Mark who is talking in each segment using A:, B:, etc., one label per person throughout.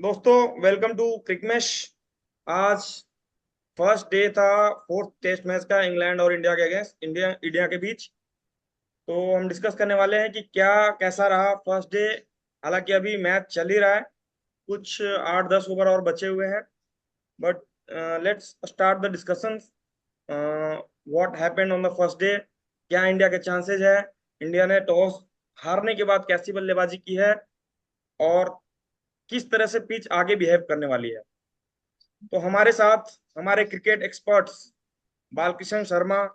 A: दोस्तों, welcome to CricMash. आज first day था फोर्थ टेस्ट मैच का, इंग्लैंड और इंडिया के अगेंस्ट इंडिया इंडिया के बीच। तो हम डिस्कस करने वाले हैं कि क्या कैसा रहा फर्स्ट डे। हालांकि अभी मैच चल ही रहा है, कुछ 8-10 ओवर और बचे हुए हैं। But let's start the discussion. What happened on the first day. क्या इंडिया के चांसेस है? इंडिया ने टॉस हारने के बाद कैसी बल्लेबाजी की है, और किस तरह से पिच आगे बिहेव करने वाली है। तो हमारे साथ हमारे क्रिकेट एक्सपर्ट्स बालकृष्ण शर्मा,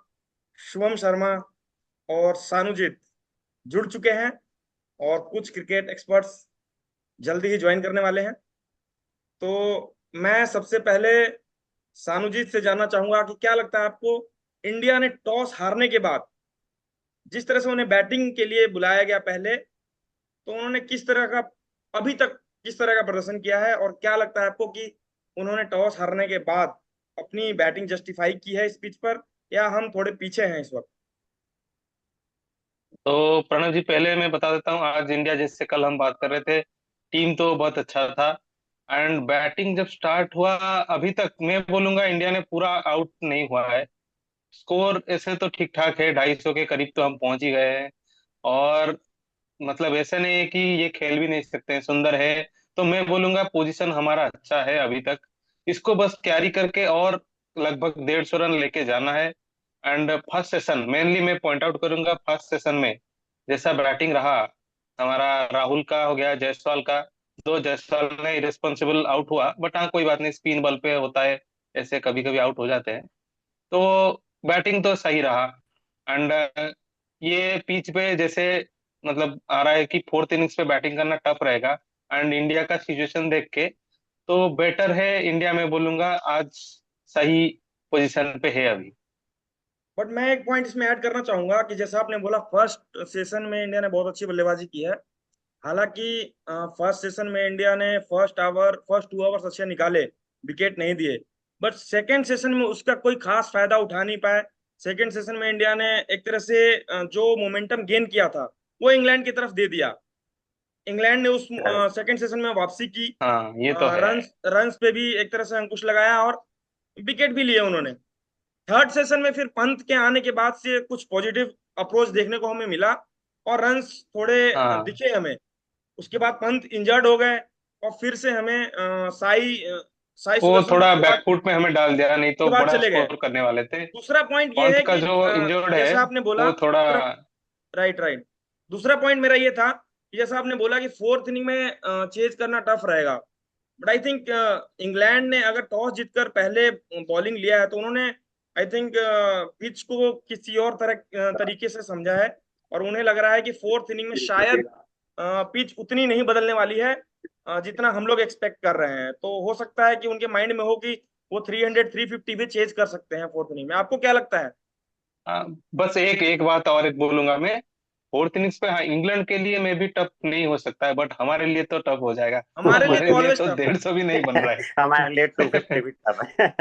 A: शुभम शर्मा और सानुजीत जुड़ चुके हैं, और कुछ क्रिकेट एक्सपर्ट्स जल्दी ही ज्वाइन करने वाले हैं। तो मैं सबसे पहले सानुजीत से जानना चाहूंगा कि क्या लगता है आपको, इंडिया ने टॉस हारने के बाद जिस तरह से उन्हें बैटिंग के लिए बुलाया गया पहले, तो उन्होंने किस तरह का अभी तक किस तरह का प्रदर्शन किया है, और क्या लगता है आपको कि उन्होंने टॉस हारने के बाद अपनी बैटिंग जस्टिफाई की है इस पिच पर, या हम थोड़े पीछे हैं इस वक्त?
B: तो प्रणव जी, पहले मैं बता देता हूँ, आज इंडिया जिससे कल हम बात कर रहे थे, टीम तो बहुत अच्छा था। एंड बैटिंग जब स्टार्ट हुआ, अभी तक मैं बोलूंगा इंडिया ने पूरा आउट नहीं हुआ है। स्कोर ऐसे तो ठीक ठाक है, 250 के करीब तो हम पहुंच ही गए हैं। और मतलब ऐसा नहीं है कि ये खेल भी नहीं सकते हैं, सुंदर है। तो मैं बोलूंगा पोजीशन हमारा अच्छा है अभी तक। इसको बस कैरी करके और लगभग 150 रन लेके जाना है। एंड फर्स्ट सेशन मेनली मैं पॉइंट आउट करूंगा, फर्स्ट सेशन में जैसा बैटिंग रहा हमारा, राहुल का हो गया, जायसवाल का। दो जायसवाल ने इरेस्पॉन्सिबल आउट हुआ, बट हाँ कोई बात नहीं, स्पिन बॉल पे होता है, ऐसे कभी कभी आउट हो जाते हैं। तो बैटिंग तो सही रहा। एंड ये पिच पे जैसे मतलब आ रहा है कि फोर्थ इनिंग्स पे बैटिंग करना टफ रहेगा। एंड इंडिया का सिचुएशन देख के तो बेटर है इंडिया, में बोलूंगा आज सही पोजीशन पे है अभी।
A: बट मैं एक पॉइंट इसमें ऐड करना चाहूंगा कि जैसा आपने बोला, फर्स्ट सेशन में इंडिया ने बहुत अच्छी बल्लेबाजी की है। हालांकि फर्स्ट सेशन में इंडिया ने फर्स्ट 2 ओवर्स अच्छे निकाले, विकेट नहीं दिए। बट सेकेंड सेशन में उसका कोई खास फायदा उठा नहीं पाए। सेकेंड सेशन में इंडिया ने एक तरह से जो मोमेंटम गेन किया था, वो इंग्लैंड की तरफ दे दिया। इंग्लैंड ने उस सेकेंड सेशन में वापसी की,
B: हाँ ये तो है।
A: रन्स रन्स पे भी एक तरह से अंकुश लगाया, और विकेट भी लिए उन्होंने। थर्ड सेशन में फिर पंत के आने के बाद से कुछ पॉजिटिव अप्रोच देखने को हमें मिला, और रन्स थोड़े
B: हाँ
A: दिखे हमें। उसके बाद पंत इंजर्ड हो गए, और फिर से हमें साई
B: वो
A: सुदर्शन
B: थोड़ा
A: उसके बाद
B: बैकफुट में हमें डाल दिया, नहीं तो बड़ा
A: चले गए।
B: स्कोर करने वाले थे।
A: दूसरा पॉइंट ये
B: पंत
A: है
B: का
A: कि
B: जो इंजर्ड है
A: जैसा आपने बोला,
B: वो थोड़ा।
A: Right right. दूसरा पॉइंट मेरा ये था कि जैसा आपने बोला कि फोर्थ इनिंग में चेज करना टफ रहेगा। बट आई थिंक इंग्लैंड ने अगर टॉस जीतकर पहले बॉलिंग लिया है, तो उन्होंने आई थिंक पिच को किसी और तरीके से समझा है। और उन्हें लग रहा है कि फोर्थ इनिंग में शायद पिच उतनी नहीं बदलने वाली है जितना हम लोग एक्सपेक्ट कर रहे हैं। तो हो सकता है कि उनके माइंड में हो कि वो 300-350 भी चेज कर सकते हैं फोर्थ इनिंग में। आपको क्या लगता है?
B: हाँ, बस एक एक बात और एक बोलूंगा मैं। फोर्थ इनिंग्स पे हाँ, इंग्लैंड के लिए मे भी टफ नहीं हो सकता है, बट हमारे लिए तो टफ हो जाएगा।
A: हमारे लिए
B: हमारे
A: तो
B: लिए
A: ऑलवेज
B: तो
A: टफ है।
B: 150 भी नहीं बन रहा
C: हमारे लिए 250
B: है।
C: भी टफ है।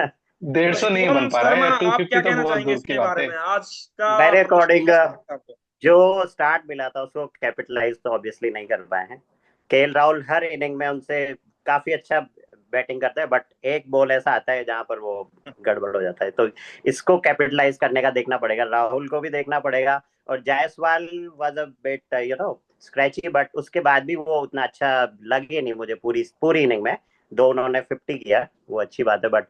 B: 150 नहीं
A: शुभम
B: बन पा रहा
A: शर्मा,
B: है, टू
A: आप क्या
B: फिफ्टी तो
A: कहना
B: बहुत
A: चाहेंगे
B: दूर की
A: इसके
B: बात
A: बारे
B: है।
A: में? आज का
C: मेरे
A: प्रदर्शन
C: अकॉर्डिंग
A: कैसा लगता है आपको?
C: जो स्टार्ट मिला था उसको कैपिटलाइज तो ऑब्वियसली नहीं कर पाए हैं। केएल राहुल हर इनिंग में उनसे काफी अच्छा बैटिंग करता है, बट एक बॉल ऐसा आता है जहां पर वो गड़बड़ हो जाता है। तो इसको कैपिटलाइज करने का देखना पड़ेगा, राहुल को भी देखना पड़ेगा। और Jaiswal was a bit scratchy, but उसके बाद भी वो उतना अच्छा लगे नहीं मुझे पूरी पूरी इनिंग में। दो उन्होंने 50 किया, वो अच्छी बात है, बट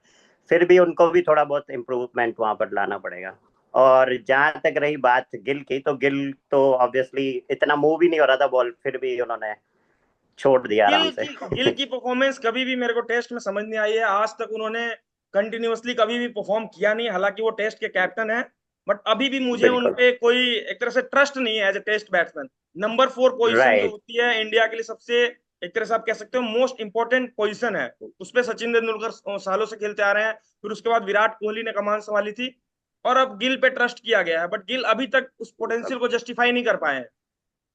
C: फिर भी उनको भी थोड़ा बहुत इम्प्रूवमेंट वहां पर लाना पड़ेगा। और जहां तक रही बात गिल की, तो गिल तो ऑब्वियसली इतना मूव ही नहीं हो रहा था बॉल, फिर भी उन्होंने छोड़ दिया आराम से।
A: गिल की परफॉर्मेंस कभी भी मेरे को टेस्ट में समझ नहीं आई है। आज तक उन्होंने कंटिन्यूअसली कभी भी परफॉर्म किया नहीं, हालांकि वो टेस्ट के कैप्टन है। बट अभी भी मुझे उन
C: बिल्कुल।
A: पे कोई एक तरह से ट्रस्ट नहीं है as a test batsman. Number 4 position जो
C: राइट।
A: होती है इंडिया के लिए, सबसे एक तरह से आप कह सकते हो मोस्ट इंपॉर्टेंट पोजीशन है। उस पे सचिन तेंदुलकर सालों से खेलते आ रहे हैं, फिर उसके बाद विराट कोहली ने कमान संभाली थी, और अब गिल पे ट्रस्ट किया गया है। बट गिल अभी तक उस पोटेंशियल को जस्टिफाई नहीं कर पाए हैं।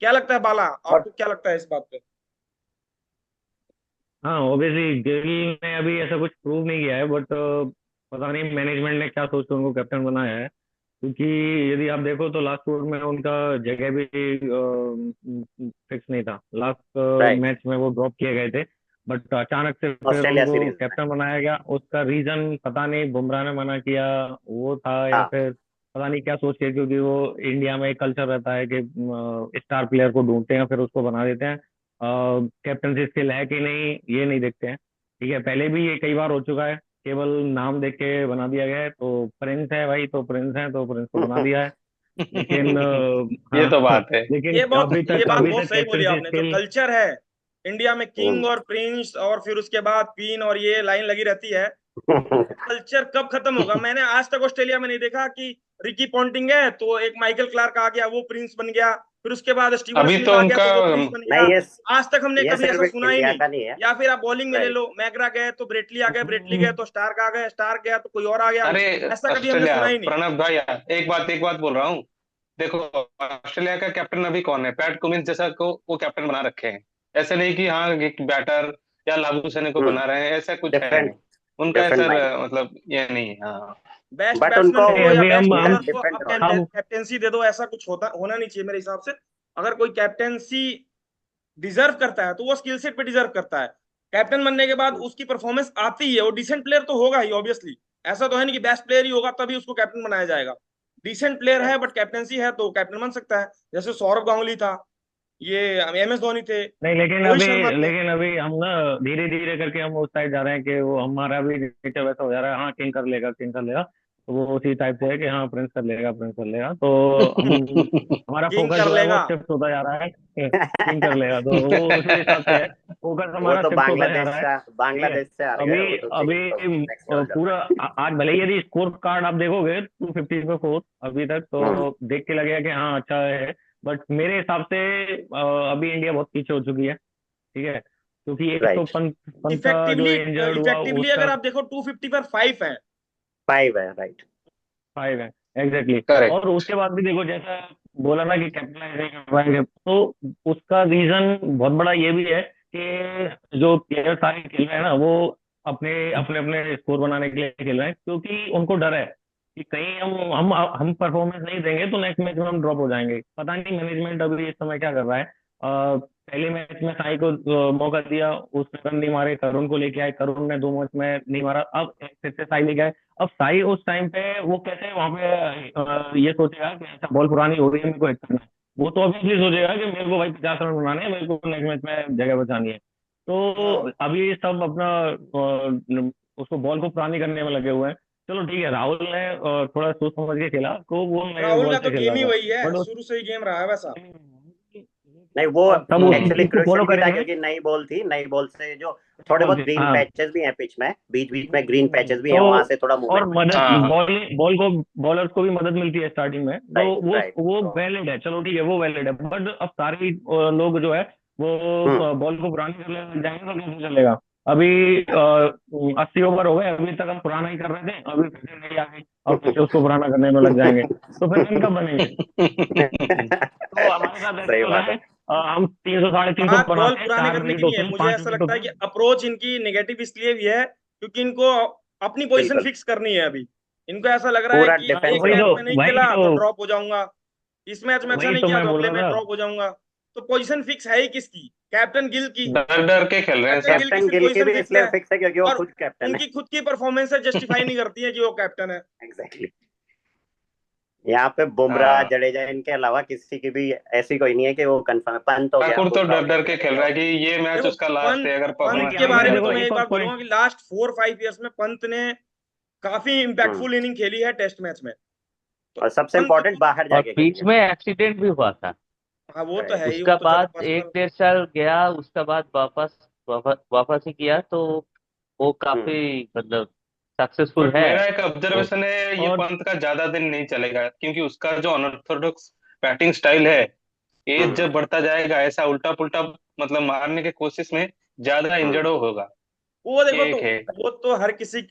A: क्या लगता है बाला,
C: और
A: आपको क्या लगता है इस बात पे?
D: हाँ, ऑब्वियसली गिल ने अभी ऐसा कुछ प्रूव नहीं किया है, बट पता नहीं मैनेजमेंट ने क्या सोच के उनको कैप्टन बनाया है। क्योंकि यदि आप देखो तो लास्ट टूर में उनका जगह भी फिक्स नहीं था। Last
C: right.
D: मैच में वो ड्रॉप किए गए थे। बट अचानक से फिर
C: ऑस्ट्रेलिया
D: उनको
C: सीरीज में।
D: कैप्टन बनाया गया। उसका रीजन पता नहीं, बुमराह ने मना किया वो था, या
C: हाँ
D: फिर पता नहीं क्या सोच के, क्योंकि वो इंडिया में एक कल्चर रहता है कि स्टार प्लेयर को ढूंढते हैं फिर उसको बना देते हैं। कैप्टनसी स्किल है कि नहीं ये नहीं देखते हैं। ठीक है, पहले भी ये कई बार हो चुका है, केवल नाम देख के बना दिया गया है। तो प्रिंस है भाई, तो प्रिंस है तो प्रिंस को बना दिया है। लेकिन
B: ये तो
D: हाँ
B: बात है।
D: लेकिन
A: ये बहुत
D: अभी
A: ये
D: तक
A: बात
D: अभी
A: बहुत
D: तक
A: सही बोली
D: कैप्टनसी
A: आपने। जो
D: स्किल।
A: कल्चर है इंडिया में,
C: हम्म।
A: किंग और प्रिंस और फिर उसके बाद क्वीन और ये लाइन लगी रहती है, कल्चर कब खत्म होगा? मैंने आज तक ऑस्ट्रेलिया में नहीं देखा कि रिकी पॉन्टिंग है तो एक माइकल क्लार्क आ गया वो प्रिंस बन गया, फिर उसके बाद स्टीवन
B: अभी
A: स्मिथ
B: तो
A: आ गया
B: उनका
A: तो वो प्रिंस बन गया।
C: नहीं,
A: आज तक हमने
C: ये
A: कभी ऐसा
C: सिर्फ
A: सुना ही
C: इंडिया
A: नहीं।
C: का नहीं है।
A: या फिर आप बॉलिंग में ले
C: राइट।
A: लो, मैगरा गए तो ब्रेटली आ गए, ब्रेटली गए तो स्टार्क आ गए, स्टार्क गया तो कोई और आ गया।
B: अरे
A: ऐसा कभी हमने
B: ऑस्ट्रेलिया,
A: सुना ही नहीं।
B: प्रणब भाई एक बात बोल रहा हूँ। देखो, ऑस्ट्रेलिया का कैप्टन अभी कौन है? पैट कुमिंस जैसा को वो कैप्टन बना रखे हैं। ऐसे नहीं कि हाँ एक बैटर या लाबुशेने को बना रहे हैं, ऐसा कुछ है
C: डिफरेंट
B: नहीं। उनका
C: डिफरेंट
B: ऐसा
C: माइंड।
B: मतलब ये नहीं है। हाँ।
A: बेस्ट
C: बट
A: बैट्समैन
C: उनको
A: को
D: नहीं
A: या
D: अभी
A: बेस्ट
D: हम
A: बॉलर को अब
C: डिफरेंट रोल है।
D: हम
A: कैप्टेंसी दे दो, ऐसा कुछ होना नहीं चाहिए मेरे हिसाब से। अगर कोई कैप्टेंसी डिजर्व करता है तो वो स्किल सेट पे डिजर्व करता है। कैप्टन बनने के बाद उसकी परफॉर्मेंस आती ही है, वो डिसेंट प्लेयर तो होगा ही ऑब्वियसली। ऐसा तो है नहीं कि बेस्ट प्लेयर ही होगा तभी उसको कैप्टन बनाया जाएगा। डिसेंट प्लेयर है बट कैप्टेंसी है तो कैप्टन बन सकता है। जैसे सौरव गांगुली था, ये MS धोनी थे,
D: नहीं, लेकिन
A: रोहित
D: अभी
A: शर्मा थे।
D: लेकिन अभी हम ना धीरे धीरे करके हम उस साइड जा रहे हैं कि वो हमारा भी नेचर वैसा हो जा रहा है। हाँ किंग कर लेगा, किंग कर लेगा, तो वो उसी टाइप से है कि हाँ प्रिंस कर लेगा, प्रिंस कर लेगा। तो हम हमारा
A: किंग
D: फोकस
A: कर
D: जो है वो
A: लेगा।
D: शिफ्ट होता जा रहा है किंग कर लेगा, तो वो उसी हिसाब से है। फोकस
C: वो
D: हमारा
C: तो
D: शिफ्ट होता जा रहा है। ठीक है,
C: बांग्लादेश से हार गए,
D: अभी
C: वो तो
D: अभी
C: किंग तो नेक्स्ट लेवल चल
D: पूरा
C: रहा है।
D: आज भले ही यदि स्कोर कार्ड आप देखोगे 250 पे 4 अभी तक,
C: हम्म।
D: तो देख के लगेगा कि हाँ अच्छा है। बट मेरे हिसाब से अभी इंडिया बहुत पीछे हो चुकी है। ठीक है, क्योंकि एक तो
C: राइट।
D: पंत पंत का जो
A: इफेक्टिवली
D: इंजर्ड हुआ
A: इफेक्टिवली
D: उसका
A: अगर आप देखो 250 पर 5 है।
C: 5 है, राइट।
D: 5 है एग्जैक्टली। और
B: करेक्ट।
D: उसके बाद भी देखो, जैसा बोला ना कि कैप्टनाइज नहीं कर पाएंगे, तो उसका रीजन बहुत बड़ा ये भी है कि जो प्लेयर सारे खेल रहे हैं ना, वो अपने अपने अपने स्कोर बनाने के लिए खेल रहे हैं, क्योंकि उनको डर है कि कहीं हम परफॉर्मेंस नहीं देंगे तो नेक्स्ट मैच में हम ड्रॉप हो जाएंगे। पता नहीं मैनेजमेंट अभी इस समय क्या कर रहा है। पहले मैच में साई को मौका दिया, उसने रन नहीं मारे, करुण को लेके आए, करुण ने 2 मैच में नहीं मारा, अब फिर से साई लेके आए। अब साई उस टाइम पे वो कैसे वहां पे ये सोचेगा कि अच्छा बॉल पुरानी हो रही है, मेरे को हिट करना है। वो तो ऑब्वियसली सोचेगा कि मेरे को भाई 50 रन बनाने हैं, मेरे को नेक्स्ट मैच में जगह बचानी है। तो
A: हाँ,
D: अभी सब अपना उसको बॉल को पुरानी करने में लगे हुए हैं। चलो ठीक है, राहुल ने थोड़ा सोच समझ के खेला तो वो नए
A: राहुल
D: बॉल
A: का तो
D: से खेल
A: गेम
D: रहा
A: ही
D: था।
A: वही है,
D: बट
A: शुरू से ही गेम रहा है वैसा।
C: नहीं, वो
D: अब सब उसी
C: एक्चुअली
D: चीज को फॉलो
C: क्रुशियल भी था
D: करेंगे।
C: क्योंकि नई बॉल थी। नई बॉल से जो थोड़े बहुत ग्रीन
D: हाँ
C: पैचेस भी हैं पिच में, बीच बीच में ग्रीन पैचेस भी
D: तो
C: हैं, वहां से थोड़ा
D: और
C: मूवमेंट मिलता
D: मदद
C: है।
B: हाँ।
D: बॉल बॉल को बॉलर्स को भी मदद मिलती है स्टार्टिंग में, तो
C: राइट
D: वो
C: राइट।
D: वो वैलिड है। चलो ठीक है, वो वैलिड है, बट अब सारे ही लोग जो है
C: हम्म।
D: वो बॉल को पुरानी करने लग जाएंगे तो कैसे चलेगा? अभी 80 ओवर हो गए, अभी तक हम पुराना ही कर रहे थे, अभी फिर से नई आ गई, अब फिर से उसको पुराना करने में लग जाएंगे, तो फिर रन कब बनेंगे? तो हमारे साथ ऐसे
C: सही
D: हो रहा
C: बात
D: है।
C: है।
D: हम 300 350
A: बात बॉल
D: बनाते हैं,
A: पुराने
D: 4
A: करने
D: विकेट
A: की नहीं
D: होते
A: है,
D: हैं,
A: मुझे
D: 5
A: ऐसा
D: विकेट
A: लगता
D: होते
A: है कि
D: हैं।
A: अप्रोच इनकी नेगेटिव इसलिए भी है क्योंकि इनको अपनी पोजीशन
C: बिल्कुल।
A: फिक्स करनी है अभी। इनको ऐसा लग रहा है
C: पूरा
A: कि
D: हाँ,
A: एक
C: डिफेंसिव
A: मैच
C: है।
A: में नहीं
D: वही
A: खेला
D: तो
A: तो ड्रॉप हो जाऊंगा, इस मैच में अच्छा
D: वही
A: नहीं
D: तो
A: किया
D: मैं
A: तो
D: बोल
A: अगले
D: रहा
A: मैच
D: था।
A: ड्रॉप हो जाऊंगा। तो पोजीशन फिक्स है ही किसकी? कैप्टन गिल की।
B: डर डर के खेल रहे हैं
A: कैप्टन
B: सब।
A: गिल की
C: कैप्टन
A: सिर्फ
C: गिल की
A: पोजीशन
C: भी
A: फिक्स
C: इसलिए
A: है
C: फिक्स है क्योंकि वो
A: और
C: खुद कैप्टन है।
A: उनकी खुद की परफॉर्मेंस जस्टिफाई नहीं करती है कि वो कैप्टन है।
C: एग्जैक्टली। यहाँ पे बुमराह
B: हाँ।
C: जडेजा इनके अलावा किसी की भी ऐसी कोई नहीं है कि वो कंफर्म है। पंत हो गया,
B: ठाकुर तो
C: बुमराह
B: डर
C: हो गया,
B: डर के खेल
C: जडेजा
B: रहा
C: हो
B: है कि
C: गया।
B: ये मैच
A: देखो
B: उसका लास्ट
A: पंत
B: है, अगर
A: पंत
B: परफॉर्मेंस
A: के
B: नहीं
A: बारे
D: नहीं
A: में
B: दिया
A: तो
D: देखो,
A: मैं
B: तो।
A: एक
D: एक और
A: बात बोलूंगा
D: पॉइंट।
A: कि लास्ट 4-5 ईयर्स में पंत ने काफी
C: हम्म।
A: इंपैक्टफुल इनिंग खेली है टेस्ट मैच में। तो
C: और सबसे
A: पंत
C: इम्पोर्टेंट
A: को,
C: बाहर
E: और
C: जाके
E: बीच
C: खेली है।
E: में एक्सीडेंट भी हुआ था।
A: हाँ वो तो है
C: राइट।
A: ही, वो
E: उसका
A: तो चलो
E: बाद एक
A: पर्सनल।
E: 1.5 साल गया, उसका बाद वापस ही किया, तो वो
C: हम्म।
E: काफी मतलब सक्सेसफुल
B: बट
E: है।
B: मेरा एक
E: वो
B: ऑब्जर्वेशन है, ये
D: और
B: पंत का ज्यादा दिन नहीं चलेगा, क्योंकि उसका जो अनऑर्थोडॉक्स बैटिंग स्टाइल है, एज
C: हम्म।
B: जब बढ़ता जाएगा ऐसा उल्टा पुल्टा मतलब मारने की कोशिश में ज्यादा
C: हम्म।
B: इंजर्ड होगा।
A: वो देखो
B: ये
A: तो
B: एक है।
A: वो तो हर किसी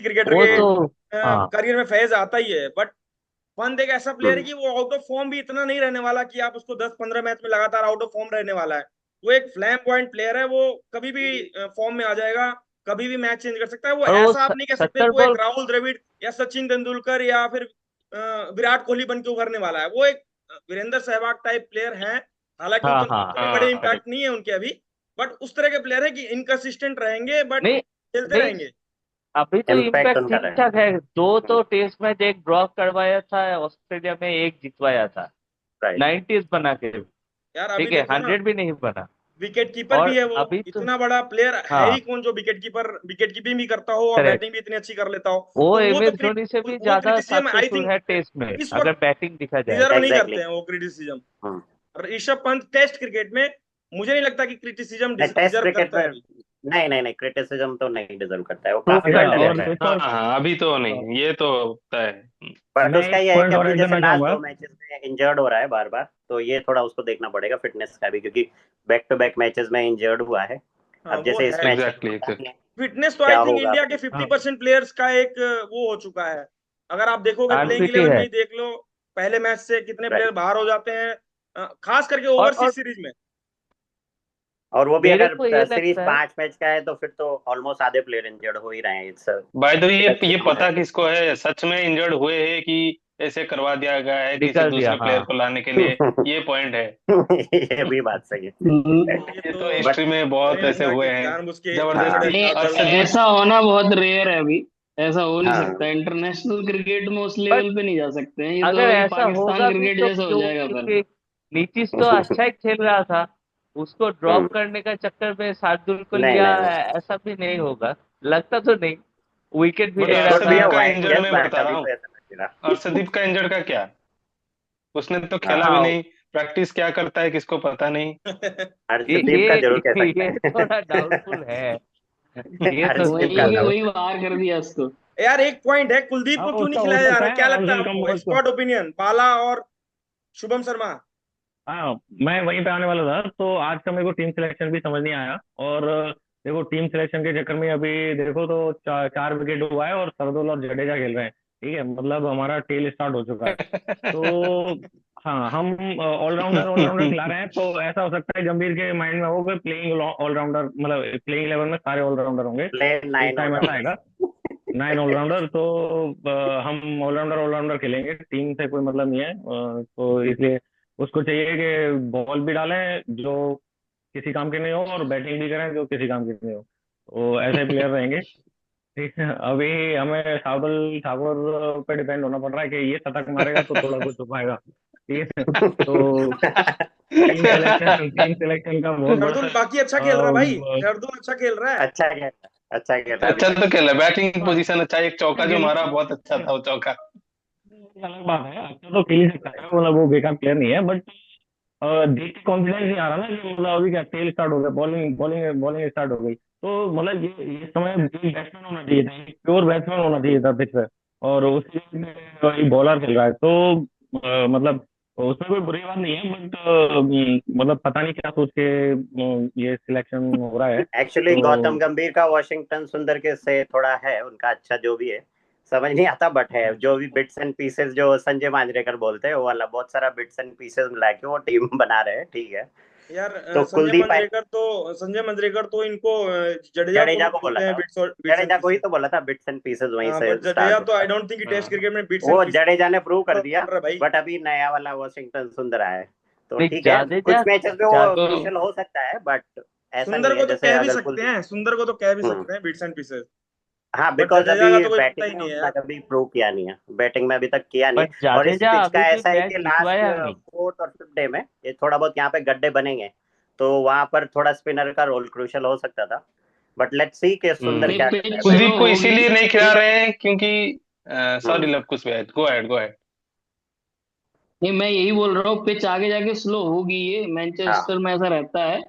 A: क्रिकेटर
E: वो
A: के
E: तो हाँ
A: करियर में फेज आता ही है। बट पंत एक ऐसा प्लेयर है
C: हम्म।
A: कि वो आउट ऑफ फॉर्म भी इतना नहीं रहने वाला कि आप उसको 10-15 मैच में लगातार आउट ऑफ फॉर्म रहने वाला है। वो एक फ्लैम पॉइंट प्लेयर है, वो कभी भी फॉर्म में आ जाएगा, कभी भी मैच चेंज कर सकता है। वो
E: और वो
A: ऐसा आप नहीं कह सकते कि
E: 70
A: वो एक
E: बॉल।
A: राहुल द्रविड़ या सचिन तेंदुलकर या फिर विराट कोहली बन के उभरने वाला है। वो एक वीरेंद्र सहवाग टाइप प्लेयर है। हालांकि
E: हाँ
A: उतने
E: हाँ
A: उतने बड़े
B: हाँ।
E: करेक्ट।
A: इम्पैक्ट नहीं है उनके अभी, बट उस तरह के प्लेयर है कि इनकंसिस्टेंट रहेंगे बट
E: नहीं
A: खेलते
E: नहीं,
A: रहेंगे।
E: अभी तो
C: इम्पैक्ट
E: इम्पैक्ट
C: उनका
E: ठीक ठाक
C: रहेगा।
E: है। दो तो टेस्ट मैच, एक ड्रॉ करवाया था ऑस्ट्रेलिया में, एक जितवाया था
C: राइट।
E: 90s बना के।
A: यार अभी
E: ठीक है,
A: देखो ना,
E: 100 भी नहीं बना।
A: विकेट कीपर भी
E: और
A: है वो,
E: अभी तो
A: इतना बड़ा प्लेयर है
E: हाँ,
A: ही कौन जो विकेट कीपिंग भी करता हो और
E: करेक्ट।
A: बैटिंग भी इतनी अच्छी कर लेता हो।
E: वो
A: तो
E: एम एस धोनी से भी
A: वो
E: ज्यादा
A: क्रिटिसिज्म आई
E: सक्सेसफुल
A: थिंक
E: है टेस्ट में,
A: इस
E: अगर
A: वक्त
E: बैटिंग दिखा जाए।
A: डिजर्व नहीं
C: एग्जैक्टली।
A: करते हैं वो क्रिटिसिज्म।
C: हम्म।
A: ऋषभ पंत टेस्ट क्रिकेट में मुझे नहीं लगता कि क्रिटिसिज्म
C: टेस्ट
A: डिजर्व
C: क्रिकेट
A: करता है
C: में
A: अभी।
C: नहीं नहीं नहीं, क्रिटिसिज्म तो नहीं डिजर्व करता है, वो
E: प्रूव
C: काफी
E: कर
D: अच्छा,
C: बेटर
E: लिया
D: और
C: है।
E: है।
D: एक
B: हाँ
D: और
B: हाँ, अभी तो नहीं, ये तो तय है।
C: बट
D: मैं
C: उसका
D: एक
C: ये है
D: पॉइंट
C: कि
D: और
C: अभी
D: ऐड
C: जैसे
D: करना
C: लास्ट
D: चाहूंगा।
C: 2 मैचेस में इंजर्ड हो रहा है बार बार, तो ये थोड़ा उसको देखना पड़ेगा फिटनेस का भी, क्योंकि बैक टू बैक मैचेस में इंजर्ड हुआ है।
A: हाँ
C: अब
A: वो
C: जैसे इस
A: है।
C: मैच में
B: एग्जैक्टली
C: पता
B: एग्जैक्टली।
C: नहीं है
A: फिटनेस तो आई
C: क्या
A: थिंक
C: होगा
A: इंडिया के
C: अभी।
A: 50% प्लेयर्स का एक वो हो चुका है। अगर आप देखोगे प्लेइंग
E: अनफिट ही
A: 11 में
E: है।
A: ही देख लो, पहले मैच से कितने प्लेयर
C: राइट।
A: बाहर हो जाते हैं, खास करके
E: और
A: ओवरसीज सीरीज में।
C: और वो भी
E: मेरे
C: अगर
E: को ये
C: सीरीज
E: लगता है,
C: 5 मैच का है तो फिर तो ऑलमोस्ट आधे प्लेयर इंजर्ड हो ही रहे हैं। इट्स
B: बाय द वे, ये
C: कॉमन
B: पता किसको है सच में इंजर्ड हुए हैं कि ऐसे करवा दिया गया है किसी
E: निकल दिया,
B: दूसरे प्लेयर
E: हाँ।
B: को लाने के लिए? ये पॉइंट है।
C: ये भी बात सही है।
A: ये
B: ये
A: तो
B: तो
C: बट
B: हिस्ट्री में
A: मुझे
B: बहुत
A: नहीं
B: ऐसे
A: लगता
B: हुए
A: कि
B: हैं
A: जानबूझ के
C: हाँ
B: जबरदस्ती।
F: नहीं,
A: खिलाफ
B: और
A: दर्द
F: ऐसा होना बहुत रेयर है अभी। ऐसा हो नहीं
C: हाँ
F: सकता, इंटरनेशनल क्रिकेट में उस
E: बट
F: लेवल पे नहीं जा सकते हैं, ये तो
E: अगर
F: वही
E: ऐसा
F: पाकिस्तान
E: होगा भी
F: क्रिकेट
E: तो
F: जैसा हो
E: क्यों?
F: जाएगा फिर।
E: क्योंकि नीतीश तो अच्छा ही खेल रहा था, उसको ड्रॉप
C: हम्म,
E: करने का चक्कर में शार्दुल को
C: नहीं
E: लिया,
C: नहीं नहीं,
E: ऐसा भी नहीं होगा। लगता तो नहीं, विकेट भी
B: बट
E: ले रहा
C: कुछ दिया
E: था।
B: अर्शदीप का
C: हुआ है,
B: इंजर्ड
C: यस,
B: मैं
C: बट
B: बता
C: अभी
B: रहा हूँ।
C: तो ऐसा नहीं रहा।
B: अर्शदीप का इंजर्ड का क्या? उसने तो खेला भी
C: हाँ,
E: हाँ,
B: नहीं, प्रैक्टिस क्या करता है किसको पता नहीं।
E: ये
C: हर्षदीप का जरूर कह सकते
E: ये
C: हैं।
E: थोड़ा डाउटफुल है। ये तो
C: हर्षदीप
F: वही
C: का
F: है,
C: जरूर।
F: वही बाहर कर दिया उसको।
A: यार एक पॉइंट है, कुलदीप
D: हाँ,
A: को क्यों नहीं
D: उसका हो
A: खिलाया जा
D: सकता
A: रहा? क्या
D: है
A: लगता है
D: अर्जुन कम
A: आपको?
D: बॉल को।
A: स्क्वाड ओपिनियन, बाला और शुभम शर्मा।
D: हाँ, मैं वहीं पे आने वाला था। तो आज का मेरे को टीम सिलेक्शन भी समझ नहीं आया। और देखो, टीम सिलेक्शन के चक्कर में अभी देखो तो 4 विकेट हुआ है और सरदोल और जडेजा खेल रहे हैं। ठीक है, मतलब हमारा टेल स्टार्ट हो चुका है। तो हाँ, हम ऑलराउंडर ऑलराउंडर खिला रहे हैं। तो ऐसा हो सकता है गंभीर के माइंड में हो कि प्लेइंग ऑलराउंडर, मतलब प्लेइंग 11 में सारे ऑलराउंडर होंगे।
C: प्ले
D: एक
C: 9
D: टाइम ऐसा
C: ऑलराउंडर।
D: आएगा 9 ऑलराउंडर। तो हम ऑलराउंडर ऑलराउंडर खेलेंगे, टीम से कोई मतलब नहीं है। तो इसलिए उसको चाहिए कि बॉल भी डालें जो किसी काम के नहीं हो, और बैटिंग भी करें जो किसी काम की नहीं हो। तो ऐसे प्लेयर रहेंगे। ठीक है, अभी हमें शार्दुल ठाकुर पे डिपेंड होना पड़ रहा है कि ये शतक मारेगा तो थोड़ा कुछ हो पाएगा। ठीक है, तो टीम सिलेक्शन का बहुत बड़ा
A: शार्दुल बाकी अच्छा खेल रहा है भाई,
D: अ,
A: शार्दुल अच्छा खेल रहा है।
C: अच्छा खेल रहा है, अच्छा खेल रहा है अभी
B: अच्छा
C: तक।
B: तो खेला, बैटिंग पोजीशन अच्छा, एक चौका जो
D: खेल
B: मारा बहुत अच्छा था वो चौका।
D: अलग बात है। अच्छा तो खेल ही सकता है, मतलब वो बेकार प्लेयर नहीं है। बट देख के कॉन्फिडेंस नहीं आ रहा ना कि मतलब अभी क्या टेल स्टार्ट हो गया, बॉलिंग बॉलिंग बॉलिंग स्टार्ट हो गई। तो मतलब ये समय बैट्समैन होना चाहिए था, प्योर बैट्समैन होना चाहिए था पिच पे। और उसकी बॉलर खेल रहा है। तो मतलब उसमें कोई बुरी बात नहीं है। बट मतलब पता नहीं क्या सोच के ये सिलेक्शन हो रहा है।
C: एक्चुअली
D: तो
C: गौतम गंभीर का वॉशिंगटन सुंदर के से थोड़ा है उनका अच्छा, जो भी है समझ नहीं आता, बट है जो भी बिट्स एंड पीसेस जो संजय मांजरेकर बोलते हैं वो वाला, बहुत सारा बिट्स एंड पीसेस मिला के वो टीम बना रहे हैं। ठीक है,
A: यार
C: तो कुलदीप
A: संजय मंजरेकर तो इनको जडेजा को
C: जडेजा
A: भी
C: को बोला
A: बोलते हैं
C: था,
A: बिट्स एंड
C: जडेजा को ही
A: पीसेस।
C: तो बोला था बिट्स एंड पीसेस, वहीं
A: हाँ
C: से
A: बट जडेजा
C: स्टार्ट
A: तो
C: होता
A: आई
C: है।
A: डोंट थिंक टेस्ट
B: हाँ।
A: क्रिकेट में बिट्स एंड
C: वो
A: पीसेस
C: जडेजा ने प्रूव कर दिया,
A: कर रहा है भाई।
C: बट अभी नया वाला वॉशिंगटन सुंदर आया है, तो
E: नहीं,
C: ठीक है,
E: जाडेजा
C: कुछ मैचेस में वो
B: तो
C: क्रूशियल हो सकता है, बट ऐसा
A: सुंदर
C: नहीं
A: को
C: है
A: तो
C: जैसे
A: कह भी
C: अगर
A: सकते
C: कुलदीप।
A: हैं, सुंदर को तो कह भी
C: हम्म,
A: सकते हैं बिट्स एंड पीसेस।
C: हाँ,
A: बट
C: बिकॉज
A: जडेजा का
C: अभी
A: तो कोई पता
C: बैटिंग
A: ही
C: में
A: नहीं है
C: उतना
A: यार।
C: कभी प्रूव किया नहीं है, बैटिंग में अभी तक किया नहीं है।
E: बट
C: और इस
E: जाडेजा
C: पिच का
E: अभी भी
C: ऐसा है
E: मैच
C: कि लास्ट
E: जितवाया नहीं।
C: 4th और 5th डे में ये थोड़ा बहुत यहाँ पे गड्ढे बनेंगे, तो वहां पर थोड़ा स्पिनर का रोल क्रूशियल हो सकता था, बट लेट्स सी कि सुंदर
F: नहीं,
C: क्या करता
F: पिच
C: है
F: स्लो
B: कुलदीप
C: बैटिंग
B: को
C: में।
F: होगी।
B: इसीलिए नहीं खिला
F: पिच
B: रहे हैं क्योंकि सॉरी
C: हम्म,
B: लव, कुछ गो अहेड गो अहेड।
F: नहीं, मैं यही बोल रहा हूँ, पिच आगे जाके स्लो होगी, ये
C: हाँ,
F: मैनचेस्टर में ऐसा रहता है।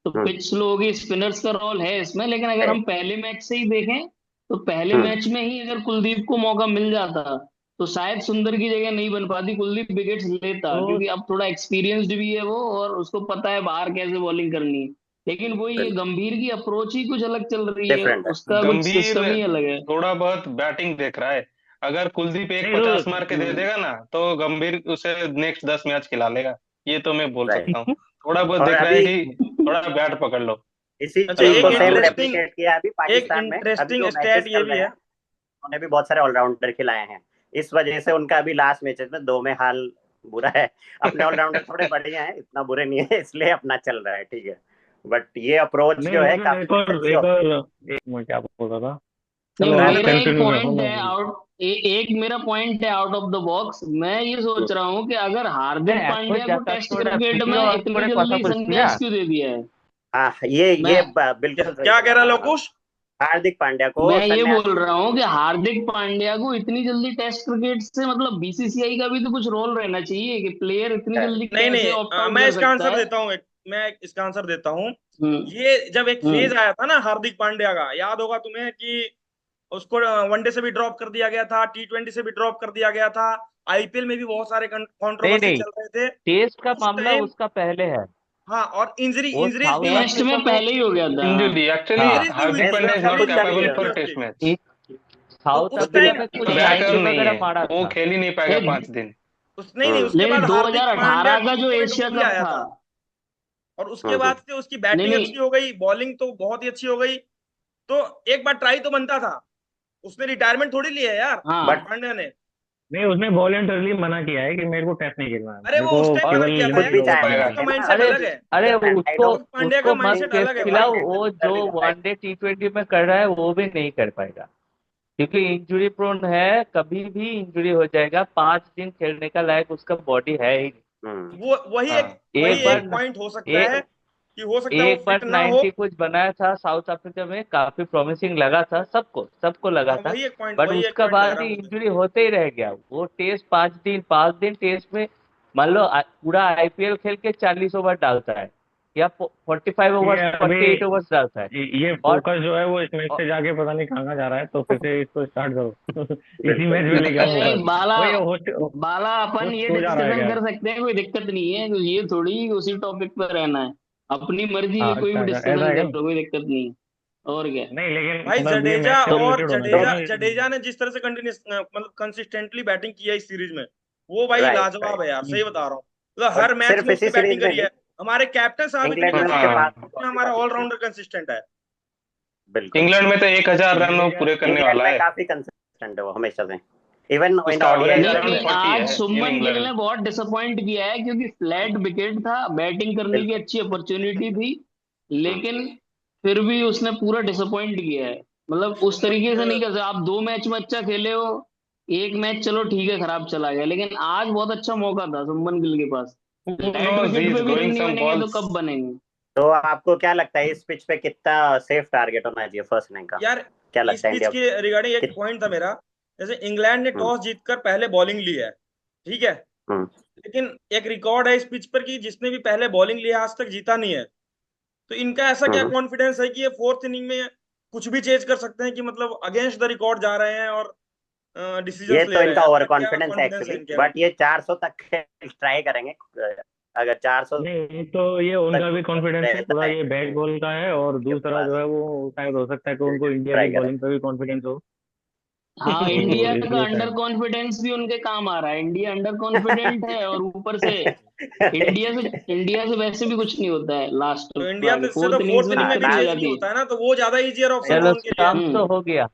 F: तो
C: हम्म,
F: पिच स्लो होगी, स्पिनर्स का रोल है इसमें, लेकिन अगर
C: है,
F: हम पहले मैच से ही देखें तो पहले
C: हम्म,
F: मैच में ही अगर कुलदीप को मौका मिल जाता तो शायद सुंदर की जगह नहीं बन पाती, कुलदीप विकेट्स लेता,
D: तो
F: क्योंकि अब थोड़ा एक्सपीरियंस्ड भी है वो और उसको पता है बाहर कैसे बॉलिंग करनी है। लेकिन वो ये गंभीर की अप्रोच ही कुछ अलग चल रही है,
C: डिफरेंट है।
F: उसका कुछ
B: गंभीर
F: सिस्टम ही अलग है।
B: थोड़ा बहुत बैटिंग देख रहा है। अगर कुलदीप एक
D: नहीं
B: 50 मार के दे
D: तो
B: देगा ना तो गंभीर उसे नेक्स्ट 10 मैच खिला लेगा। ये तो मैं बोल
C: राइट,
B: सकता हूँ। थोड़ा बहुत
C: और
B: देख रहा है
C: अभी
B: कि थोड़ा बैट पकड़ लो।
C: इसी
A: अच्छा
C: चीज
A: एक
C: को
B: हाँ
C: सेम
B: वो
A: इंटरेस्टिंग
C: रेप्लिकेट किया अभी
A: एक
C: पाकिस्तान में, अभी
A: इंटरेस्टिंग
C: जो
A: स्टैट
C: मैचेस
A: ये
C: चल
A: भी
C: रहे
A: है।
C: हैं उन्होंने भी बहुत सारे ऑलराउंडर खिलाए हैं, इस वजह से उनका अभी लास्ट मैचेस में 2 में हाल बुरा है। अपने ऑलराउंडर थोड़े बढ़िया हैं, इतना बुरे नहीं है, इसलिए अपना चल रहा है। ठीक है, बट ये अप्रोच
D: नहीं
C: जो है
D: लेकिन
C: काफी
D: एक और मैं क्या बोल रहा था।
F: नहीं,
D: चलो आप
F: मेरा एक
D: कंटिन्यू रखो
F: पॉइंट
D: मैं
F: है एक मेरा पॉइंट है आउट ऑफ द बॉक्स। मैं ये सोच रहा हूँ कि अगर हार्दिक पांड्या को टेस्ट क्रिकेट में इतनी जल्दी संन्यास क्यों दे दिया है।
C: हाँ ये
F: मैं
C: बिल्कुल सही
A: क्या कह रहा
C: बोला।
A: लोकुश?
C: हार्दिक पांड्या को
F: मैं ये
C: संन्यास
F: बोल रहा हूँ कि हार्दिक पांड्या को इतनी जल्दी टेस्ट क्रिकेट से, मतलब बीसीसीआई का भी तो कुछ रोल रहना चाहिए कि प्लेयर इतनी जल्दी
A: नहीं
F: कैसे
A: नहीं
F: ऑप्ट आउट
A: मैं
F: कर
A: इसका
F: सकता
A: आंसर
F: है।
A: देता हूँ। मैं इसका आंसर देता हूँ।
F: हम्म
A: ये जब एक फेज
F: हम्म
A: आया था ना हार्दिक पांड्या का, याद होगा तुम्हें कि उसको वनडे से भी ड्रॉप कर दिया गया था, T20 से भी ड्रॉप कर दिया गया था, आईपीएल में भी बहुत सारे
E: नहीं
A: कंट्रोवर्सी
E: नहीं,
A: चल रहे थे
E: टेस्ट का
A: उस
E: मामला
A: टाइम।
E: उसका पहले है।
A: हाँ, और
E: वो
A: इंजरीज
E: साउथ
A: भी
F: टेस्ट में
E: अफ्रीका में
F: पहले ही हो गया था।
B: इंजरी एक्चुअली
E: हाँ
A: इंजरीज भी हुई
B: हार्दिक
A: थी
B: पांड्या
A: ना,
B: इज
C: का
B: नॉट
C: भी
A: इंजरीज भी
C: चल
A: हुई
C: ही
B: कैपेबल
A: थी
C: रहा
B: फॉर
C: था।
A: उसकी।
B: Test match.
E: एक
A: तो
E: साउथ
A: उस
E: अफ्रीका
A: टाइम
E: में कुछ
B: बैटर
E: 90
B: नहीं
E: वगैरह
B: है,
E: मारा
B: वो
E: था।
B: खेल ही नहीं पाएगा
F: नहीं
B: 5 दिन।
A: नहीं नहीं, उसके
F: नहीं,
A: बाद हार्दिक पांड्या
F: 2018 का जो
A: T20
F: एशिया
A: में भी
F: कप
A: आया
F: था।
A: था, और उसके बाद से उसकी
F: नहीं
A: बैटिंग अच्छी
F: नहीं
A: हो गई, बॉलिंग तो बहुत ही अच्छी हो गई। तो एक बार ट्राई तो बनता था। उसने रिटायरमेंट थोड़ी लिया है यार
F: हाँ,
C: बट
A: पांड्या ने।
D: नहीं उसने वॉलेंटरली मना किया है कि मेरे को टेस्ट नहीं खेलना है,
A: अरे
D: मेरे
A: वो उस
D: को
A: टाइम मना
D: केवल
A: किया था
C: खुद
A: यार,
C: भी
B: हो
A: हार्दिक
C: चाहते
B: पाएगा।
A: पांड्या का
C: थे ना।
A: माइंडसेट
E: अरे
A: अलग है।
E: अरे
C: आई
E: उसको
C: डोंट
A: पांड्या का
E: उसको मत
A: माइंडसेट
E: टेस्ट
A: अलग है
E: खिलाओ,
A: भाई।
E: वो जो वनडे T20 में कर रहा है वो भी नहीं कर पाएगा, क्योंकि इंजरी प्रोन है, कभी भी इंजरी हो जाएगा। 5 दिन खेलने का लायक उसका बॉडी है ही नहीं।
A: वो
B: हाँ
A: वही
E: एक
A: एक
E: बार
A: पॉइंट हो सकता
E: ए,
A: है कि हो सकता है वो
E: एक बार
A: फिट ना हो।
E: 90 कुछ बनाया था साउथ अफ्रीका में, काफी प्रॉमिसिंग लगा था, सबको सबको लगा
A: हाँ,
E: था। बट
A: वही एक
E: उसका
A: पॉइंट लग
E: बाद
A: रहा
E: ही
A: है मुझे।
E: इंजरी होते ही रह गया। वो टेस्ट 5 दिन टेस्ट में, मान लो पूरा आईपीएल खेल के 40 ओवर डालता है, या 45 ओवर
D: ये अभी
E: 48 ओवर डालता है।
D: ये
E: और,
D: फोकस जो है वो इस मैच
E: और
D: से जाके पता नहीं कहाँ जा रहा है, तो फिर से इसको स्टार्ट करो। इसी
C: बिल्कुल
D: मैच में लेके आओ
F: नहीं
D: फोकस।
F: बाला,
D: वही होस्ट
F: बाला अपन
D: होस्ट
F: ये
D: हो जा रहा है
F: डिस्कशन
D: क्या?
F: कर सकते हैं, कोई दिक्कत नहीं है। ये थोड़ी उसी टॉपिक पर रहना है, अपनी मर्जी
D: हाँ
F: की कोई
D: अच्छा
F: भी
D: अच्छा, ऐसा
F: डिस्कशन
D: है क्या?
F: करो, कोई दिक्कत नहीं है। और क्या।
D: नहीं लेकिन
A: भाई
D: मतलब ये
A: जडेजा
D: मैच से
F: तो
A: और
D: रिलेटेड होना चाहिए
A: जडेजा
D: ना।
A: जडेजा ने जिस तरह से कंटिन्यूस मतलब कंसिस्टेंटली बैटिंग की है इस सीरीज में, वो भाई
C: राइट
A: लाजवाब
C: राइट।
A: है यार,
D: हम्म।
A: सही बता रहा हूँ। मतलब
C: और
A: हर मैच
C: सिर्फ
A: में
C: इसी
A: उसने
C: सीरीज
A: बैटिंग
C: में
A: करी
C: नहीं,
A: है। हमारे कैप्टन साहब इतनी
C: इंग्लैंड में उसके
A: कंसिस्टेंट
B: हाँ
C: पास
A: है,
C: भी
A: जितना
C: बहुत
A: हमारा
C: कंसिस्टेंट।
A: ऑलराउंडर कंसिस्टेंट है।
C: बिल्कुल।
B: इंग्लैंड में तो 1000 रन वो पूरे करने
C: इंग्लैंड
B: वाला
C: में
B: है।
C: काफी कंसिस्टेंट है वो हमेशा से, इवन इन
B: उसका
C: ओडीआई
B: एवरेज
C: में
B: अराउंड
C: भी।
F: नहीं,
B: 40
F: आज
B: है इन
F: शुभमन गिल
B: इंग्लैंड।
F: ने बहुत डिसअपॉइंट किया है, क्योंकि फ्लैट विकेट था, बैटिंग करने की
C: बिल्कुल।
F: अच्छी अपॉर्चुनिटी थी,
C: हम्म,
F: लेकिन फिर भी उसने पूरा डिसअपॉइंट किया है। मतलब उस
A: शुभमन
F: तरीके से नहीं
A: गिल
F: कर सकते आप। 2 मैच में अच्छा खेले हो, एक मैच चलो ठीक है खराब चला गया, लेकिन आज बहुत अच्छा मौका था शुभमन गिल के पास।
B: हु
F: फ्लैट
B: नोज ही
F: विकेट
B: इज
F: पे भी रन
B: गोइंग
F: नहीं
B: सम
F: बनेंगे तो
B: बॉल्स।
F: कब बनेंगे।
C: तो आपको क्या लगता है इस पिच पे कितना सेफ टारगेट होना चाहिए फर्स्ट इनिंग का?
A: यार।
C: क्या
A: इस
C: लगता है
A: पिच
C: इंडिया
A: के रिगार्डिंग एक
C: कित
A: पॉइंट था मेरा। जैसे इंग्लैंड ने
C: हम्म
A: टॉस जीतकर पहले बॉलिंग ली है, ठीक है।
C: हम्म
A: लेकिन एक रिकॉर्ड है इस पिच पर कि जिसने भी पहले बॉलिंग लिया आज तक जीता नहीं है। तो इनका ऐसा क्या
C: हम्म।
A: कॉन्फिडेंस है कि ये फोर्थ इनिंग में कुछ भी चेज कर सकते हैं, कि मतलब अगेंस्ट द रिकॉर्ड जा रहे हैं और
C: ये
A: डिसीजंस
C: तो
A: ले रहे हैं?
C: इनका ओवर
A: ऐसा क्या
C: कॉन्फिडेंस है
A: कॉन्फिडेंस है
C: एक्चुअली,
A: इनके
C: बट
A: अभी?
C: ये 400 तक ट्राई करेंगे। अगर 400
D: नहीं तो ये उनका भी
C: तक
D: कॉन्फिडेंस है,
C: रहता
D: थोड़ा
C: है
D: ये बैट बॉल का है, और
C: के
D: दूसरा
C: पास,
D: जो है वो शायद हो सकता है कि उनको इंडिया की
C: ट्राई करें।
D: बॉलिंग पे भी कॉन्फिडेंस हो।
F: हाँ,
D: तो
F: इंडिया का
D: इसलिए
F: अंडर
D: शायद
F: कॉन्फिडेंस भी उनके काम आ रहा है। इंडिया अंडर कॉन्फिडेंट है, और ऊपर से इंडिया से वैसे भी कुछ नहीं होता है लास्ट
A: तो इंडिया तो इससे तो
F: फोर्थ इनिंग्स
A: फोर्थ
F: में
A: इनिंग में
F: दिक्कत
A: भी
F: नहीं हो
A: चेज नहीं
F: जाती है।
A: होता है ना, तो वो ज्यादा इजियर ऑप्शन था
E: चलो
A: उनके लिए।
E: स्टम्प तो हो गया।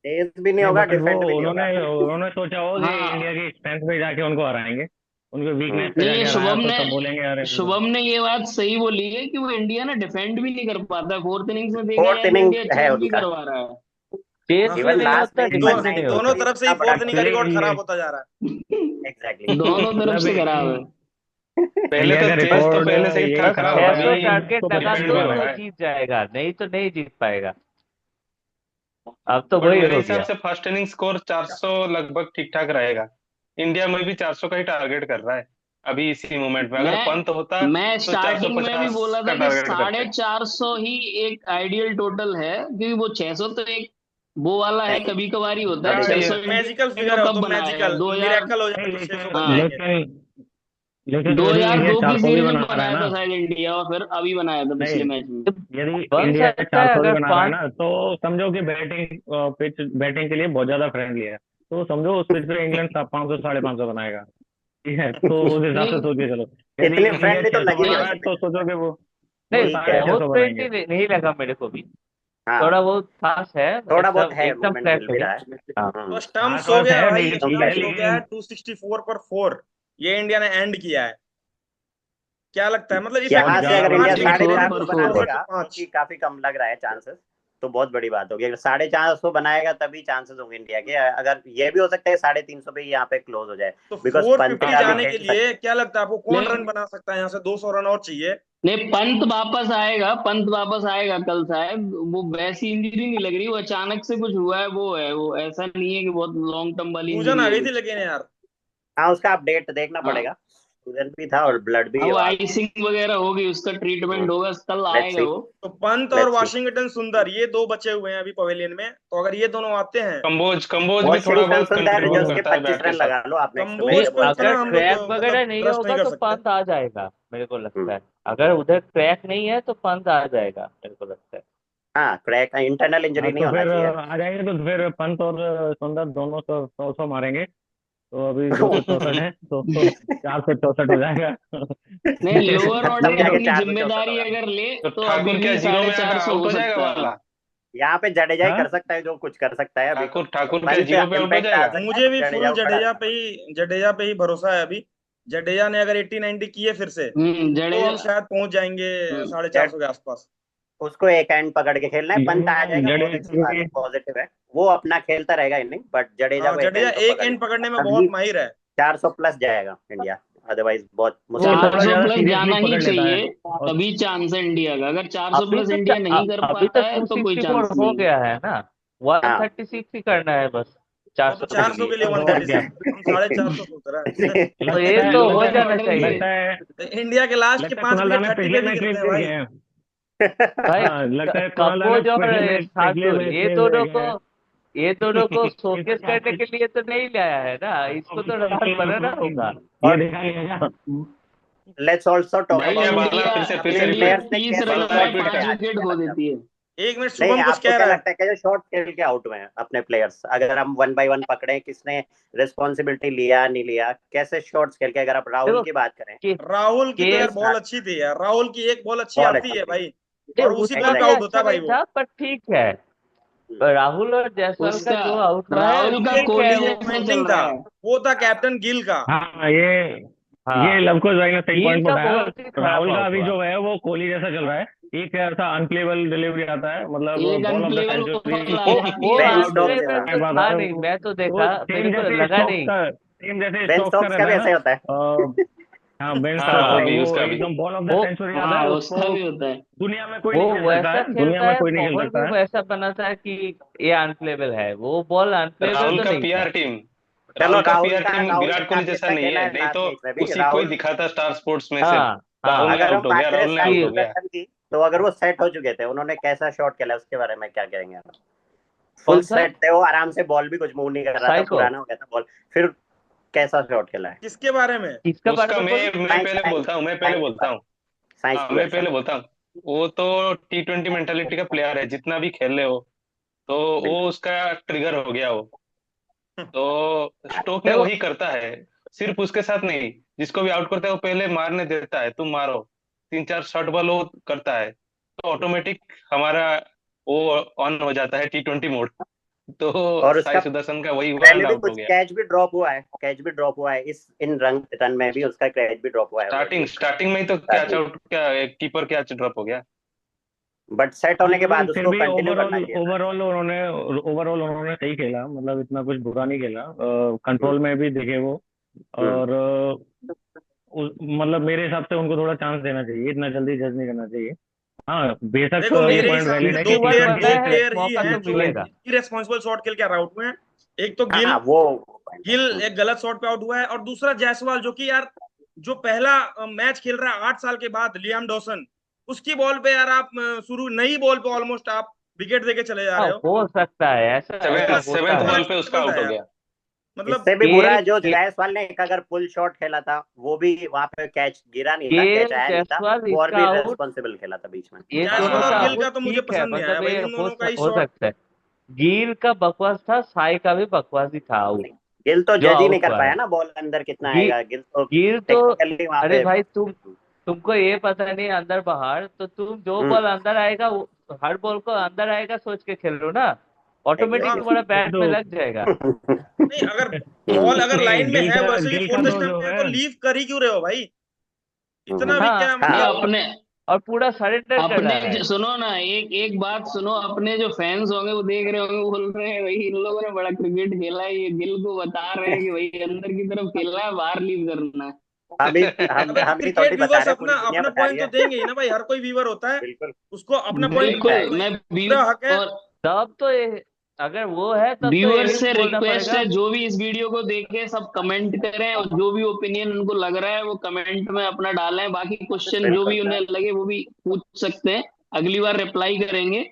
C: तेज भी नहीं
D: नहीं,
C: होगा,
D: बट वो
C: डिफेंड भी नहीं
D: उन्होंने
C: होगा।
D: उन्होंने सोचा होगा कि इंडिया
F: हाँ,
D: की स्ट्रेंथ पे जाके उनको हराएंगे, उनके वीकनेस पे
C: हम्म।
F: नहीं ये
D: जाके हराया
F: शुभम
D: तो
F: ने
D: तब बोलेंगे अरे
F: शुभम ने ये बात सही बोली है कि वो इंडिया ना डिफेंड भी नहीं कर पाता। फोर्थ इनिंग्स में देखा
C: फोर्थ
F: जाए तो
C: इनिंग
F: इंडिया
C: है
F: चेज भी
C: उनका,
F: करवा रहा है।
E: चेस
A: हाँ,
E: भी
C: इवन
E: नहीं
C: लास्ट
E: होता,
C: मैच
A: दो,
E: डिफेंड भी नहीं
A: दोनों
E: होता।
C: भी
A: तरफ से ही
C: इतना बड़ा
A: फोर्थ इनिंग का
C: क्लिक।
A: रिकॉर्ड
D: एक्चुअली
A: खराब होता जा रहा है।
C: एग्जैक्टली।
F: दोनों तरफ
D: मतलब
F: से खराब है।
B: पहले
D: इंडिया
B: तो
D: का
B: चेस तो
D: रिकॉर्ड
B: पहले से ही
D: यही
B: था
E: बस
D: खराब
B: खराब,
D: हो
E: छह
D: रहा
E: सौ
B: अभी
D: है,
E: टारगेट
D: तो
E: लगा
B: डिफेंड
D: डिफेंड
B: भी
E: दो
B: हो
D: करना
E: तो
B: रहा
D: है।
B: है।
E: जीत जाएगा, नहीं तो नहीं जीत पाएगा। अब तो
B: बट
E: वही
B: मेरे
E: हो
B: हिसाब
E: गया।
B: से फर्स्ट इनिंग स्कोर 400 लगभग ठीक ठाक रहेगा। इंडिया में भी 400 का ही टारगेट कर रहा है अभी इसी मोमेंट में। अगर
F: मैं
B: पंत होता
F: मैं
B: तो
F: स्टार्टिंग में भी
B: 450
F: बोला
B: का
F: था कि
B: टारगेट करते।
F: 450 ही एक आइडियल टोटल है, क्योंकि वो 600 तो एक वो वाला है,
C: नहीं,
F: कभी कभार ही होता है।
C: कभी
B: हाँ ये
F: 600
C: कभी।
A: मैजिकल
F: इंडिया
A: फिगर है
F: तो
A: वो, तो
F: कब बनाया है?
A: मैजिकल
F: 2000,
A: मिरेकल हो जाए
D: नहीं
A: तो 600
D: लेकिन
A: बन
F: हाँ,
A: जाएंगे।
D: लेकिन यदि इंडिया
F: 2002 की
D: 400 भी
F: सीरीज में
D: बना रहा है
F: बनाया
D: ना,
F: था शायद इंडिया, और फिर अभी बनाया था
D: नहीं
F: पिछले मैच में।
D: यदि
E: बन
D: इंडिया
E: सकता है
D: 400 भी
E: अगर
D: बना रहा है
E: 5।
D: ना, तो समझो कि बैटिंग पिच बैटिंग के लिए बहुत ज्यादा फ्रेंडली है, तो समझो उस पिच पे इंग्लैंड 500 550 बनाएगा, ठीक है, तो उस हिसाब से
F: नहीं
D: सोच के चलो। यदि
C: इतनी
D: इंडिया
C: फ्रेंडली तो
D: 600
C: लगी
D: बना
C: नहीं
D: रहा है
C: वैसे
D: तो
C: पिच।
D: सोचो कि वो
E: नहीं,
C: ठीक है।
D: 650
E: बहुत
D: बनाएंगे।
E: फ्रेंडली नहीं लगा मेरे को भी।
C: हाँ,
E: थोड़ा बहुत खास है,
C: थोड़ा बहुत
E: एकदम
C: है,
E: एकदम
C: मूवमेंट
E: फ्लैट
C: मिल भी
E: नहीं।
C: रहा है।
E: हाँ,
A: तो
D: हाँ
A: स्टम्प्स हो
D: खास
A: गया
D: है
A: भाई,
D: लेकिन
C: तो
A: स्टम्प्स
C: फ्लैट
A: हो
C: है।
A: गया है
D: लेकिन
A: 264 पर 4। ये इंडिया ने एंड किया है। क्या लगता है, मतलब
C: यहाँ से अगर इंडिया 450 बना
F: बिल्कुल।
C: देगा, क्योंकि काफी कम लग रहा है चांसेस, तो बहुत बड़ी बात होगी। अगर 450 बनाएगा तभी चांसेस होंगे इंडिया के। अगर ये भी हो सकता है 350 पे यहाँ पे क्लोज हो जाए,
A: तो
C: बिकॉज पंत
A: 450
C: का भी
A: जाने के
C: खेल
A: लिए क्या लगता है आपको, कौन
F: नहीं।
A: रन बना सकता है यहाँ से? 200 रन और चाहिए।
F: नहीं, पंत वापस आएगा, पंत वापस आएगा कल शायद। वो वैसी इंजरी नहीं लग रही, वो अचानक से कुछ हुआ है, वो है, वो ऐसा नहीं है कि बहुत लॉन्ग टर्म वाली
A: सूजन
F: इंजरी
A: आ
F: है
A: गई थी
F: कुछ।
A: लेकिन यार।
C: हाँ, उसका अपडेट देखना
F: हाँ।
C: पड़ेगा। सूजन भी था और ब्लड भी
F: अब वो
C: हुआ।
F: आइसिंग वगैरह होगी, उसका ट्रीटमेंट होगा, कल
C: लेट्स
F: आएगा
C: सी,
F: वो।
A: तो पंत और
C: लेट्स सी।
A: वाशिंगटन सुंदर, ये 2 बचे हुए हैं अभी पवेलियन में, तो अगर ये दोनों आते हैं,
B: कंबोज भी थोड़ा
C: वॉशिंगटन
B: बहुत
C: सुंदर
B: कंट्रीब्यूट
C: जो उसके
B: करता है
C: 25
B: बैट के
C: रन
B: साथ।
C: लगा लो आप नेक्स्ट
A: कंबोज
C: मैच
A: पे
C: में।
A: उतना
E: अगर
A: हम
E: क्रैक
A: लोग
E: वगैरह
A: मतलब
E: नहीं
A: ट्रस्ट
E: होगा
A: नहीं कर
E: तो
A: सकते।
E: पंत आ जाएगा, मेरे को लगता है। अगर उधर क्रैक नहीं है तो पंत आ जाएगा, मेरे को लगता है।
C: हाँ, क्रैक, इंटरनल इंजरी
D: हाँ
C: नहीं
D: तो
C: होना
D: फिर
C: चाहिए।
D: आ जाएंगे, तो फिर पंत और सुंदर दोनों 100 मारेंगे। तो अभी 264 है, तो 464 हो जाएगा।
F: नहीं, लोअर ऑर्डर
C: तब जाके
F: अपनी
C: 464
F: जिम्मेदारी
C: होगा।
F: अगर ले
B: तो
F: तो अभी
B: ठाकुर क्या
F: भी
B: जीरो में
F: 450
B: आउट
F: हो
B: हो जाएगा
F: सकता है।
B: वाला?
C: यहाँ पे जडेजा ही
D: हाँ
C: कर सकता है जो कुछ कर सकता है अभी तो।
B: ठाकुर क्या
C: पंत
B: जीरो पे आउट हो
C: इम्पैक्ट आ
B: जाएगा?
C: सकता है,
A: मुझे भी
C: जडेजा
A: फुल
C: को खड़ा करना।
A: जडेजा पे ही भरोसा है अभी। जडेजा ने अगर 80-90 किए फिर से, तो
F: जडेजा।
A: हम शायद पहुंच जाएंगे
F: हम्म,
A: 450 के आसपास।
C: उसको एक एंड पकड़ के खेलना है। पंत आ जाएगा, बहुत अच्छी बात है,
D: जडेजा
C: पॉजिटिव है। वो अपना खेलता रहेगा इनिंग, बट जडेजा
A: हाँ,
C: को एक
A: जडेजा
C: एंड तो
A: एक
C: पकड़
A: एंड
C: लेना
A: पकड़ने में बहुत
C: तभी
A: माहिर है।
C: 400 प्लस जाएगा इंडिया, अदरवाइज बहुत
D: वो
C: मुश्किल
F: चार
D: थोड़ा
C: होगा।
F: सौ
D: ज्यादा
F: प्लस
D: सीरियसली
F: जाना ही
D: पकड़ लेता है।
F: चाहिए,
D: और
F: तभी चांस है इंडिया का। अगर 400
E: अभी
F: प्लस
E: तो
F: इंडिया नहीं कर
E: अभी तो
F: पाता है तो कोई
E: 264
F: चांस
E: हो
F: नहीं।
E: गया है ना,
C: हाँ
E: 136 ही करना है बस
A: वो तो
E: 400 के
A: 400
E: लिए।
A: के लिए
D: बस और क्या।
A: 136, हम 450 सोच रहे हैं।
E: तो ये तो हो
F: लोअर
E: जाना
F: ऑर्डर
E: चाहिए।
F: के।
D: लगता है
A: इंडिया के लास्ट के
D: लगता है
A: 5
D: कुणाल दा
A: विकेट
D: ने
A: 30
D: पिछले
A: पे भी
D: मैच में
A: गिरते हैं
D: इसलिए
A: भाई।
D: गए हैं।
E: भाई
D: हाँ, लगता है कुणाल दा ने
E: कंबोज और
D: पिछले
E: ठाकुर,
D: मैच में इसलिए गए हैं।
E: ये दोनों को
D: इस
E: शोकेस करने के लिए तो नहीं लाया है ना, इसको तो रन बनाना होगा।
D: ये
C: और
D: देखा नहीं है क्या?
C: लेट्स ऑल्सो टॉक
F: भाई,
B: क्या
C: अबाउट
B: बाला
F: इंडिया
B: फिर से
C: इंडियन
B: रिपीट?
C: प्लेयर्स ने
F: 30
C: कैसे
F: रन
B: बाला
C: शॉट
F: में
B: रिपीट
C: खेले
F: 5
B: कर।
C: आज,
F: विकेट
C: क्या
F: खो
C: लगता है?
F: देती है।
A: 1 मिनट,
C: नहीं,
A: शुभम कुछ
C: आपको
A: कह
C: क्या
A: रहा है।
C: लगता है कि जो शॉट खेल के आउट हुए हैं अपने प्लेयर्स, अगर हम 1 बाय 1 पकड़े, किसने रिस्पॉन्सिबिलिटी लिया नहीं लिया, कैसे शॉट्स खेल के, अगर आप राहुल
E: देखो
C: की बात करें,
E: के,
A: राहुल की तो यार
E: केएल
A: बॉल अच्छी थी यार, राहुल की एक बॉल अच्छी
C: बॉल
A: आती
C: अच्छी
A: है
C: थी।
A: भाई,
E: ये
A: और उसी
E: उतना
A: बॉल पे
E: भी
A: आउट होता
E: अच्छा
A: है भाई
E: नहीं
A: वो।
E: था, पर ठीक है। राहुल और जायसवाल का
F: उसका
E: जो आउट हुआ है
F: राहुल का
A: एक
E: ठीक है
F: कोहली
E: वो।
F: जैसा
A: बैटिंग
F: चल
A: था,
F: रहा है।
A: वो था कैप्टन गिल का।
D: हाँ, ये
E: हाँ,
D: लवकुश भाई ने सही
E: गिल
D: पॉइंट
E: का
D: उठाया।
E: बहुत ही खराब
D: राहुल का
E: आउट
D: अभी
E: हुआ।
D: जो है वो कोहली जैसा चल रहा है। एक ऐसा अनप्लेबल डिलीवरी आता है, मतलब
F: एक
D: ball of the
F: unplayable
D: century
F: ball आ
E: वो
F: जाती है,
C: बेन
F: आउट हो
C: स्टोक्स
F: जाता
C: जैसा,
E: अनप्लेबल
F: है।
E: तो
D: आता
E: था
D: है
E: नहीं,
D: वो।
E: मैं तो
D: तो
E: देखा, मेरे को लगा नहीं।
D: सेम जैसे
C: बेन
D: स्टोक्स का
C: स्टोक्स का
D: रहता
C: भी
D: है
C: ऐसा ही होता है।
D: ना। हाँ, बेन
B: हाँ,
D: स्टोक्स
B: वो
D: का
E: हाँ,
B: भी
D: वो
B: उसका भी।
D: एकदम बॉल ऑफ द
E: वो
D: सेंचुरी आता है
F: हाँ,
D: उसको।
F: उसका भी होता है।
D: दुनिया में कोई
E: वो
D: नहीं खेल सकता
E: वैसा
D: है, दुनिया
E: खेलता
D: में
E: है,
D: कोई नहीं खेल
E: बॉल भी
D: सकता है।
E: वैसा बना था कि ये अनप्लेबल है, वो बॉल अनप्लेबल
B: राहुल
E: तो
B: का
E: नहीं था।
B: पीआर टीम,
C: चलो,
B: राहुल का पीआर टीम
C: राहुल ने
B: विराट कोहली
C: काफी
B: जैसा
C: अच्छा
B: नहीं
C: खेला
B: है,
C: है
B: नहीं
C: लास्ट
B: तो
C: मैच में भी।
B: उसी को ही
C: राहुल,
B: दिखाता स्टार स्पोर्ट्स में से।
E: हाँ
B: राहुल
E: हाँ,
B: ने
C: अगर हम
B: आउट हो
C: बात
B: गया,
C: करें
B: राहुल ने आउट
C: साई
B: हो गया।
C: सुदर्शन की, तो अगर वो सेट हो चुके थे, उन्होंने कैसा शॉट खेला उसके बारे में क्या कहेंगे आप? फुल
E: कौन सा
C: सेट थे वो, आराम से, बॉल भी कुछ मूव नहीं कर रहा था,
E: साइको,
C: पुराना हो गया था बॉल, फिर कैसा शॉट खेला है?
A: किसके बारे में?
E: किसका बारे
B: उसका
E: में बोले?
B: मैं
C: साई
B: पहले
C: साई
B: बोलता हूँ,
C: साई के बारे, साई
B: मैं
C: सुदर्शन।
B: पहले बोलता हूँ। वो तो T20 मेंटालिटी का प्लेयर है, जितना भी खेल ले हो, तो वो
C: बिल्कुल।
B: उसका ट्रिगर हो गया वो। तो स्टोक ने
E: देखो
B: वही करता है, सिर्फ उसके साथ नहीं, जिसको भी आउट करता है वो पहले मारने देता है, तुम मारो, 3-4 शॉट बॉल वो करता है, तो ऑटोमेटिक हमारा वो ऑन हो जाता है T20 मोड। तो
C: और उसका
B: साई सुदर्शन का वही हुआ
C: पहले
B: एंड
C: भी
B: आउट हो
C: कुछ
B: गया।
C: कैच भी ड्रॉप हुआ है, इस इन रन रन में भी उसका कैच भी ड्रॉप हुआ है ऑलरेडी।
B: स्टार्टिंग में ही तो कैच आउट, क्या कीपर कैच ड्रॉप हो गया।
C: बट सेट होने के बाद
D: फिर
C: उसको
D: भी
C: कंटिन्यू
D: ओवरऑल
C: करना चाहिए था।
D: ओवरऑल उन्होंने सही खेला, मतलब इतना कुछ बुरा नहीं खेला। कंट्रोल में भी दिखे वो।
C: हम्म।
D: और मतलब मेरे हिसाब से उनको थोड़ा चांस देना चाहिए, इतना जल्दी जज नहीं करना चाहिए। हाँ, बेशक
A: देखो
D: ये
A: मेरे
D: पॉइंट
A: हिसाब
D: वैलिड
A: से
D: है
A: दो
D: कि
E: T21
A: प्लेयर
E: बना
A: दो
D: T20
E: है,
A: प्लेयर ही
E: मौका
A: हैं
E: तो
A: जो
E: मिलेगा।
A: इरेस्पॉन्सिबल शॉट खेल के आउट हुए हैं। एक तो गिल,
C: हाँ, वो
A: एक गलत शॉट पे आउट हुआ है, और दूसरा जायसवाल, जो कि यार जो पहला मैच खेल रहा है 8 साल के बाद, लियाम डॉसन, उसकी बॉल पे यार आप शुरू नई बॉल पे ऑलमोस्ट आप विकेट देके चले जा
E: हाँ,
A: रहे हो।
E: हो सकता है, ऐसा ऐसा होता
B: सेवेंथ
E: है।
B: बॉल पे उसका
A: अनएक्सेप्टेबल था
B: आउट हो
A: यार,
B: गया।
A: मतलब
C: इससे भी बुरा
E: केल
C: है जो
E: के,
C: जायसवाल ने एक अगर पुल शॉट खेला था, वो भी वहां पे कैच गिरा नहीं था, कैच
E: केल
C: आया नहीं था,
E: जायसवाल
C: वो और
E: इसका
C: भी
E: आउट,
C: रेस्पॉन्सिबल खेला था बीच में।
E: ये दोनों
A: जायसवाल
E: का
A: और गिल
E: आउट
A: का तो मुझे
E: ठीक है,
A: पसंद नहीं आया
E: मतलब
A: भाई,
E: ये
A: इन दोनों का ही
E: हो
A: शॉट।
E: सकता है। गिल का बकवास था, साई का भी बकवास ही था आउट,
C: गिल तो
E: जो
C: जज ही नहीं
E: आउट
C: कर
E: हुआ है।
C: पाया ना, बॉल अंदर कितना
E: गिल
C: आएगा, गिल तो
E: गिल तो,
C: टेक्निकली वहां
E: अरे
C: पे।
E: भाई तुमको ये पता नहीं अंदर बाहर, तो तुम जो
C: हम्म,
E: बॉल अंदर आएगा हर बॉल को अंदर आएगा सोच के खेल लो ना, ऑटोमेटिक
A: हाँ,
E: तुम्हारा
D: ये
E: बैट में
D: तो
E: लग जाएगा।
A: नहीं अगर बॉल अगर
D: नहीं,
A: लाइन में है, वैसे भी
D: गिल का
A: फोर्थ
D: तो
A: स्टंप
D: जो
A: पे
D: है,
A: तो लीव कर ही क्यों रहे हो भाई? इतना भी
E: हाँ,
A: क्या
C: हाँ।
F: ये
A: मतलब।
F: अपने
E: और पूरा सरेंडर कर रहा
F: अपने
E: है।
F: सुनो ना, एक बात सुनो, अपने जो फैंस होंगे वो देख रहे होंगे, बोल रहे हैं भाई इन लोगों ने बड़ा क्रिकेट खेला है, ये गिल को बता रहे हैं कि भाई अंदर की तरफ खेलना है, बाहर लीव करना है।
C: हम भी हम
A: अबे तो
C: हम भी थोड़ी
A: क्रिकेट
C: बता
A: व्यूवर्स
C: रहे हैं,
A: अपना
C: पूरी दुनिया
A: अपना
C: बता रही
A: पॉइंट तो
C: है।
A: देंगे ही ना भाई, हर कोई व्यूवर होता है,
C: बिल्कुल।
A: उसको अपना पॉइंट
F: बिल्कुल, मैं
A: पूरा हक है।
F: और
E: तब तो अगर वो है तब तो
F: व्यूअर्स
E: यही
F: से
E: बोलना
F: रिक्वेस्ट
E: पड़ेगा।
F: है, जो भी इस वीडियो को देखे सब कमेंट करें, और जो भी ओपिनियन उनको लग रहा है वो कमेंट में अपना डालें। बाकी क्वेश्चन जो
C: बिल्कुल
F: भी उन्हें लगे वो भी पूछ सकते हैं, अगली बार रिप्लाई करेंगे।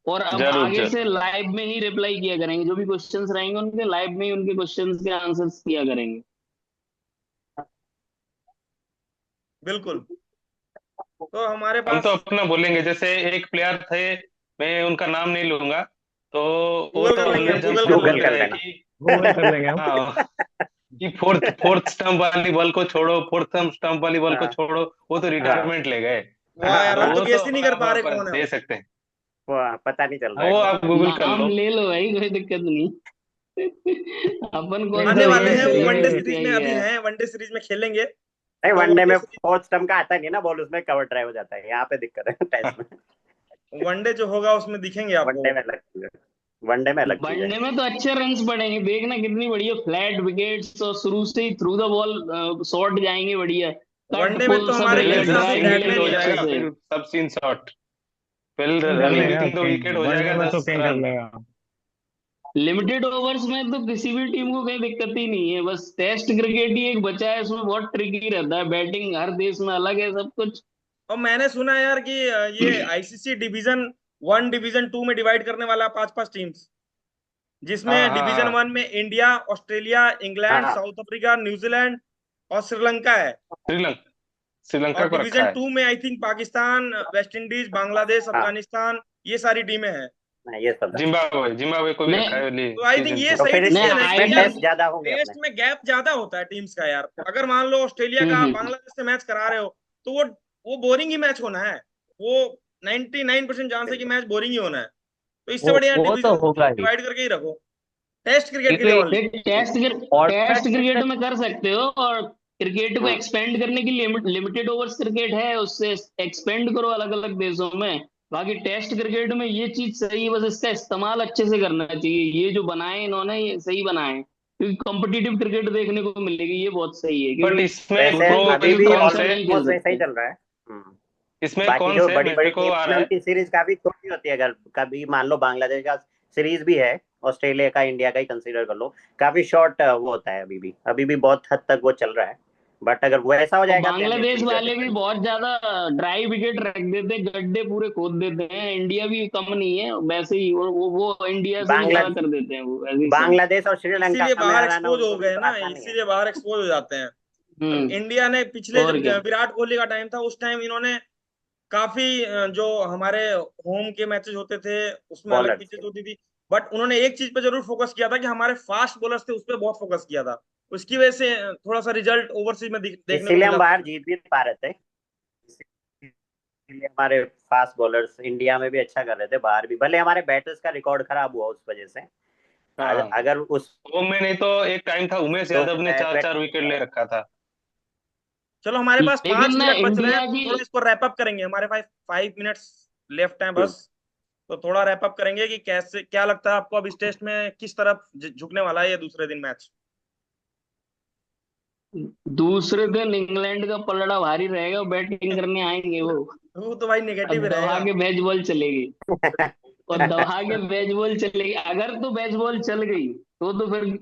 F: और अब
B: जरूर
F: आगे
B: जरूर।
F: से लाइव में ही रिप्लाई किया करेंगे, जो भी क्वेश्चंस रहेंगे उनके लाइव में ही उनके क्वेश्चंस के आंसर्स किया करेंगे।
A: बिल्कुल। तो हमारे
B: हम तो
A: पास
B: अपना बोलेंगे, जैसे एक प्लेयर थे, मैं उनका नाम नहीं लूंगा, तो वो
A: गूगल
B: तो
A: कर लेंगे, हम
B: ऑलवेज
A: गूगल
B: हमको
A: कर
C: गूगल
A: लेंगे।
B: बोलते
C: कर
B: रहे
C: लेना।
B: कि
D: गूगल कर लेंगे हम।
B: हाँ, कि फोर्थ फोर्थ स्टंप वाली बॉल को छोड़ो, फोर्थ स्टंप वाली बॉल को
C: हाँ
B: छोड़ो, वो तो
C: हाँ
B: रिटायरमेंट ले गए।
A: वाह
C: हाँ।
A: यार,
B: तो
A: हम तो
B: वो तो
A: गेस ही नहीं कर पा रहे
B: आप
A: कौन है
B: दे
A: वो।
B: सकते हैं,
C: वो पता नहीं चल रहा है
B: वो
C: कौन
B: आप
C: है।
B: गूगल कर
F: नाम
B: लो।
F: ले लो भाई, कोई दिक्कत नहीं। अपन कौन
A: आने
F: सा
A: वाले
F: गेस
A: हैं वो, वनडे
F: करेंगे
A: सीरीज में
F: क्या
A: अभी
F: है।
A: हैं, वनडे सीरीज में खेलेंगे।
C: नहीं,
A: तो
C: वनडे
A: वनडे
C: में
A: सीरीज,
C: फोर्थ स्टंप का आता नहीं ना बॉल, उसमें कवर ड्राइव हो जाता है, यहाँ पे दिक्कत है टेस्ट में।
A: वनडे जो होगा उसमें दिखेंगे आपको
C: वनडे
A: वो।
C: में अलग चीज है। वनडे में अलग चीज है।
F: वनडे में तो अच्छे रन्स पड़ेंगे, देखना कितनी बढ़िया फ्लैट विकेट्स, और शुरू से ही थ्रू द बॉल शॉट जाएंगे बढ़िया, कट
A: वनडे में
F: पुल
A: तो
F: सब
A: हमारे
B: पहले
A: मेरे
F: मिलेगा,
A: हिसाब से
F: ड्राइव
B: विकेट
A: बैट्समैन
F: मिलेगी
A: ही
B: हो
A: अच्छे
F: अच्छे
B: जाएगा,
A: हैं।
F: से।
B: फिर सब सीन शॉट, फिर
D: किंग कर
B: रनिंग
D: लेगा
B: विथिंग दो
D: किंग,
B: विकेट हो
D: वनडे
B: जाएगा,
D: में तो
B: 10
D: किंग कर
B: रन।
D: लेगा।
F: लिमिटेड ओवर्स में तो किसी भी टीम को कोई दिक्कत ही नहीं है, बस टेस्ट क्रिकेट ही एक बचा है, उसमें बहुत ट्रिकी रहता है, बैटिंग हर देश में अलग है सब कुछ।
A: और मैंने सुना है यार कि ये आईसीसी डिवीजन 1 डिवीजन 2 में डिवाइड करने वाला है 5-5 टीम्स, जिसमें
B: हाँ हाँ
A: डिवीजन
B: हाँ।
A: 1 में इंडिया, ऑस्ट्रेलिया, इंग्लैंड,
C: हाँ
A: साउथ अफ्रीका, न्यूजीलैंड और श्रीलंका है।
B: श्रीलंका, श्रीलंका
A: और
B: को रखा
A: डिवीजन
B: है।
A: 2 में I think Pakistan, West Indies, Bangladesh,
C: हाँ।
A: अफगानिस्तान, ये सारी टीमें हैं।
C: नहीं, ये सब है।
B: जिम्बाब्वे, जिम्बाब्वे को भी रखा
F: नहीं
B: है
A: तो आई थिंक ये
C: तो
A: सही
C: फिर
F: नहीं
A: डिसीजन है,
C: इसमें
A: क्योंकि
F: आई
A: यार
C: टेस्ट ज्यादा होंगे
A: टेस्ट
C: अपने।
A: में गैप ज्यादा होता है टीम्स का यार। अगर मान लो ऑस्ट्रेलिया का
F: हम्म।
A: बांग्लादेश से मैच करा रहे हो, तो वो बोरिंग ही मैच होना है। वो 99% चांस है कि
C: बिल्कुल।
A: मैच बोरिंग ही होना है। तो इससे बढ़िया
E: वो तो
A: डिवीजन
E: होगा ही,
A: डिवाइड करके ही रखो, टेस्ट क्रिकेट के लिए
E: क्योंकि
A: ओनली।
F: टेस्ट
E: फॉर्मेट
F: क्रिकेट
E: कितने।
F: में कर सकते हो, और क्रिकेट को
C: हम्म।
F: एक्सपेंड करने की लिमिटेड ओवर्स क्रिकेट है, उससे एक्सपेंड करो अलग अलग देशों में। बाकी टेस्ट क्रिकेट में ये चीज सही है, बस इसका इस्तेमाल अच्छे से करना चाहिए, ये जो बनाए इन्होंने ये सही बनाए हैं, क्योंकि कॉम्पिटिटिव क्रिकेट देखने को मिलेगी, ये बहुत सही है,
B: बट
F: क्योंकि
B: इसमें
C: वैसे
F: खुद को
C: अभी
B: प्रो
C: भी
B: कौन
F: हमेशा
B: से,
F: नहीं खेल
C: ऑलमोस्ट वैसा ही
F: सकते।
C: चल रहा है।
B: इसमें
C: बाकी
B: कौन
C: जो
B: से
C: बड़ी
B: मेरे
C: बड़ी
B: को
C: टीम
B: आ
C: है
B: रहा है।
C: उनकी सीरीज काफी छोटी होती है, अगर कभी मान लो बांग्लादेश का सीरीज भी है, ऑस्ट्रेलिया का, इंडिया का ही कंसीडर कर लो, काफी शॉर्ट वो होता है, अभी भी बहुत हद तक वो चल रहा है। बट अगर वो ऐसा हो
F: और
C: जाएगा तो ये
F: बांग्लादेश
C: मेजर
F: वाले भी
C: डिफरेंस।
F: बहुत ज्यादा ड्राई विकेट रख देते हैं, गड्ढे पूरे खोद देते हैं, इंडिया भी कम नहीं है वैसे ही, वो इंडिया से भी
C: बांग्ला
F: ज्यादा कर देते हैं वो ऐसे ही सब।
C: बांग्लादेश और श्रीलंका
A: इसीलिए
C: में
A: बाहर
C: हराना
A: एक्सपोज हो
C: उनको भी
A: गए
C: तो
A: ना,
C: आसान नहीं है।
A: इसीलिए बाहर एक्सपोज हो जाते हैं। अब
F: हम्म।
A: इंडिया ने पिछले
F: और
A: जब
F: क्या।
A: विराट कोहली का टाइम था, उस टाइम इन्होंने काफी जो हमारे होम के मैचेस होते थे उसमें अलग
C: बॉलर्स
A: पिचेस
C: के
A: होती थी। बट उन्होंने एक चीज पे जरूर फोकस किया था कि हमारे फास्ट बॉलर्स थे, उस पर बहुत फोकस किया था। उसकी वजह से थोड़ा सा रिजल्ट ओवरसीज में देखने को
C: इसीलिए हम
A: मिला था।
C: बाहर जीत भी नहीं पा रहे थे। इसीलिए हमारे फास्ट बॉलर्स इंडिया में भी अच्छा कर रहे थे, बाहर भी, भले हमारे बैटर्स का रिकॉर्ड खराब हुआ उस वजह से।
B: हाँ,
C: अगर उस
B: वो में नहीं तो एक टाइम था उमेश
C: तो
B: यादव ने चार चार विकेट ले रखा था।
A: चलो हमारे पास पांच
F: लेकिन ना
A: मिनट बच रहे हैं,
F: इंडिया
A: तो
F: की,
A: थोड़ा इसको रैप अप करेंगे। हमारे पास 5 मिनट्स लेफ्ट है
C: हम्म,
A: बस। तो थोड़ा रैप अप करेंगे कि कैसे, क्या लगता है आपको अब इस टेस्ट में किस तरफ झुकने वाला है ये दूसरे दिन मैच।
F: दूसरे दिन इंग्लैंड का पलड़ा भारी रहेगा, बैटिंग करने आएंगे वो,
A: वो तो भाई
F: और
A: नेगेटिव ही
F: दबा
A: रहेगा।
F: के बेच बॉल चलेगी, और दबा के बेच बॉल चलेगी, अगर तो बेच बॉल चल गई तो फिर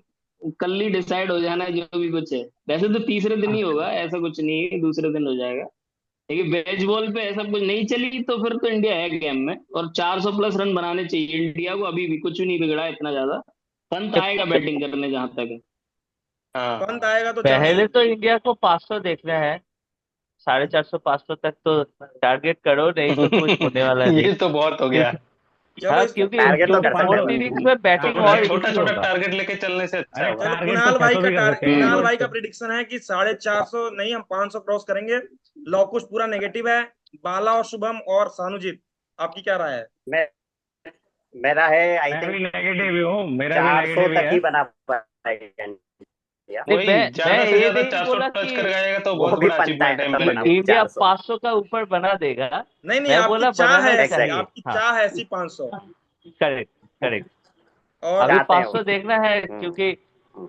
F: कल ही डिसाइड हो जाना है जो भी कुछ है। वैसे तो तीसरे दिन ही होगा, ऐसा कुछ नहीं है दूसरे दिन हो जाएगा, लेकिन बेच बॉल पे ऐसा कुछ नहीं चली तो फिर तो इंडिया है गेम में, और 400 प्लस रन बनाने चाहिए इंडिया को, अभी भी कुछ भी नहीं बिगड़ा है इतना ज्यादा। पंत आएगा बैटिंग करने जहां तक है।
B: हाँ
A: पंत आएगा तो चांसेस
E: पहले तो
A: अच्छे हैं।
E: इंडिया को 500 देखना है, 450 500 तक तो टारगेट करो, नहीं तो कुछ होने वाला नहीं।
B: ये तो बहुत हो गया।
A: चलो
E: हाँ,
A: इस
E: क्योंकि
C: टारगेट तो
E: क्योंकि
C: कर सकते
E: फोर्थ
C: हैं।
E: इनिंग्स में बैटिंग
B: छोटा
E: और
B: छोटा
E: इजी
B: छोटा
E: होगा।
B: टारगेट लेके चलने से अच्छा
D: अरे
B: होगा।
A: चलो
D: टारगेट तो 600 भी कर सकते हैं।
A: कुणाल भाई का प्रिडिक्शन है कि 450 नहीं, हम 500 क्रॉस करेंगे। लौकुश पूरा नेगेटिव है। बाला और शुभम और सानुजीत, आपकी क्या राय है।
C: मैं मेरा है आई
D: मैं
C: थिंक
D: भी नेगेटिव ही हूँ, मेरा भी
C: 400
D: नेगेटिव ही
C: तक
D: है।
C: ही बना पाएगा। या
E: नहीं,
B: वही
E: मैं
B: ज्यादा से
E: ये
B: ज्यादा
E: नहीं
B: 400
E: बोला
B: टच
E: कि
B: कर जाएगा तो
C: वो
B: बहुत
C: भी
B: बड़ा
C: बनता
B: अचीवमेंट
C: है
B: है
C: तब
B: मेरे
C: बनाओ
B: लिए।
E: इंडिया
C: 400।
E: 500 का ऊपर बना देगा।
A: नहीं
E: मैं
A: आपकी
E: बोला
A: चाह है
E: बनाना
A: ऐसी,
E: चाहिए।
A: आपकी
E: हाँ,
A: चाह है ऐसी 500।
E: Correct correct.
A: और
E: अभी
C: चाहते हैं
E: 500
C: वो।
E: देखना है, क्योंकि